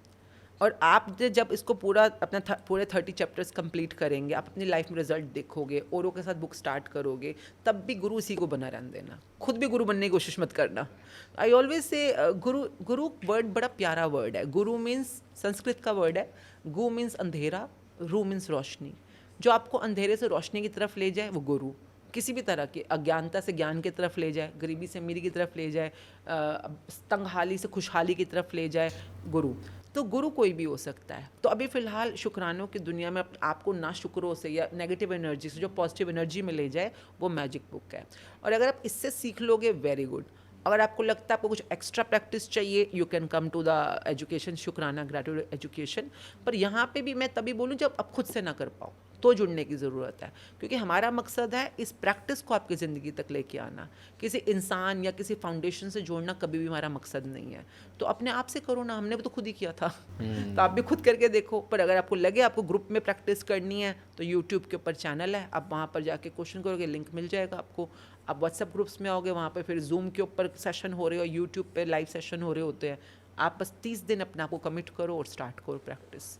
और आप जब इसको पूरा अपना पूरे 30 चैप्टर्स कंप्लीट करेंगे, आप अपनी लाइफ में रिजल्ट देखोगे, औरों के साथ बुक स्टार्ट करोगे, तब भी गुरु उसी को बना रहने देना, खुद भी गुरु बनने की कोशिश मत करना। I always say Guru word बड़ा प्यारा वर्ड है। गुरु मीन्स संस्कृत का वर्ड है, गु मीन्स अंधेरा, रू मीन्स रोशनी। जो आपको अंधेरे से रोशनी की तरफ ले जाए वो गुरु, किसी भी तरह की अज्ञानता से ज्ञान की तरफ ले जाए, गरीबी से अमीरी की तरफ ले जाए, तंगहाली से खुशहाली की तरफ ले जाए, गुरु। तो गुरु कोई भी हो सकता है। तो अभी फ़िलहाल शुक्रानों की दुनिया में आपको ना शुक्रों से या नेगेटिव एनर्जी से जो पॉजिटिव एनर्जी में ले जाए, वो मैजिक बुक है। और अगर आप इससे सीख लोगे, वेरी गुड। अगर आपको लगता है आपको कुछ एक्स्ट्रा प्रैक्टिस चाहिए, you can come to the education शुक्राना ग्रेटिट्यूड एजुकेशन। पर यहाँ पे भी मैं तभी बोलूँ जब आप खुद से ना कर पाओ तो जुड़ने की ज़रूरत है, क्योंकि हमारा मकसद है इस प्रैक्टिस को आपकी ज़िंदगी तक लेके आना। किसी इंसान या किसी फाउंडेशन से जोड़ना कभी भी हमारा मकसद नहीं है। तो अपने आप से करो ना, हमने भी तो खुद ही किया था। तो आप भी खुद करके देखो। पर अगर आपको लगे आपको ग्रुप में प्रैक्टिस करनी है तो यूट्यूब के ऊपर चैनल है, आप वहाँ पर जाके क्वेश्चन करोगे, लिंक मिल जाएगा आपको। आप व्हाट्सएप ग्रुप्स में आओगे, वहाँ पे फिर जूम के ऊपर सेशन हो रहे हो, यूट्यूब पे लाइव सेशन हो रहे होते हैं। आप बस 30 दिन अपने आप को कमिट करो और स्टार्ट करो प्रैक्टिस।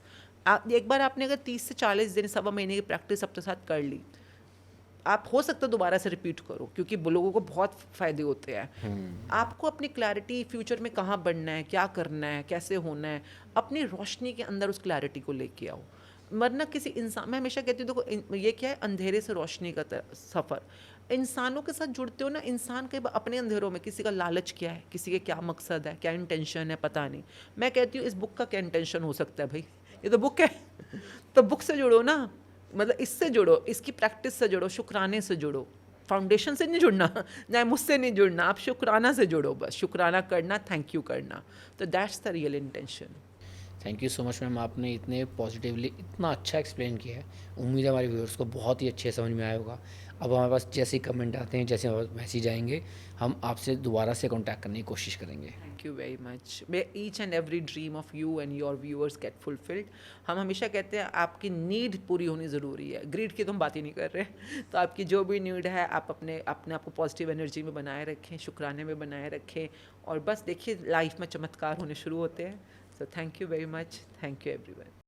आप एक बार आपने अगर 30 से 40 दिन, सवा महीने की प्रैक्टिस अपने साथ कर ली, आप हो सकता है दोबारा से रिपीट करो, क्योंकि लोगों को बहुत फ़ायदे होते हैं। आपको अपनी क्लैरिटी, फ्यूचर में कहाँ बढ़ना है, क्या करना है, कैसे होना है, अपनी रोशनी के अंदर उस क्लैरिटी को लेके आओ। वरना किसी इंसान, मैं हमेशा कहती हूँ देखो, ये क्या है, अंधेरे से रोशनी का सफ़र। इंसानों के साथ जुड़ते हो ना, इंसान के अपने अंधेरों में किसी का लालच क्या है, किसी के क्या मकसद है, क्या इंटेंशन है, पता नहीं। मैं कहती हूँ इस बुक का क्या इंटेंशन हो सकता है भाई, ये तो बुक है। तो बुक से जुड़ो ना, मतलब इससे जुड़ो, इसकी प्रैक्टिस से जुड़ो, शुक्राने से जुड़ो। फाउंडेशन से नहीं जुड़ना, ना मुझसे नहीं जुड़ना, आप शुक्राना से जुड़ो, बस शुक्राना करना, थैंक यू करना। तो that's the real intention. Thank you so much ma'am, आपने इतने पॉजिटिवली इतना अच्छा एक्सप्लेन किया है। उम्मीद है हमारे व्यूअर्स को बहुत ही अच्छे समझ में आया होगा। अब हमारे पास जैसे ही कमेंट आते हैं, जैसे हमारे पास मैसेज आएंगे, हम आपसे दोबारा से कांटेक्ट करने की कोशिश करेंगे। Thank you very much. May each and every dream of you and your viewers gate fulfilled. हम हमेशा कहते हैं आपकी नीड पूरी होनी ज़रूरी है, ग्रीड की तो हम बात ही नहीं कर रहे। तो आपकी जो भी नीड है, आप अपने आप को पॉजिटिव एनर्जी में बनाए रखें, शुक्राने में बनाए रखें, और बस देखिए लाइफ में चमत्कार होने शुरू होते हैं। So thank you very much, thank you everyone.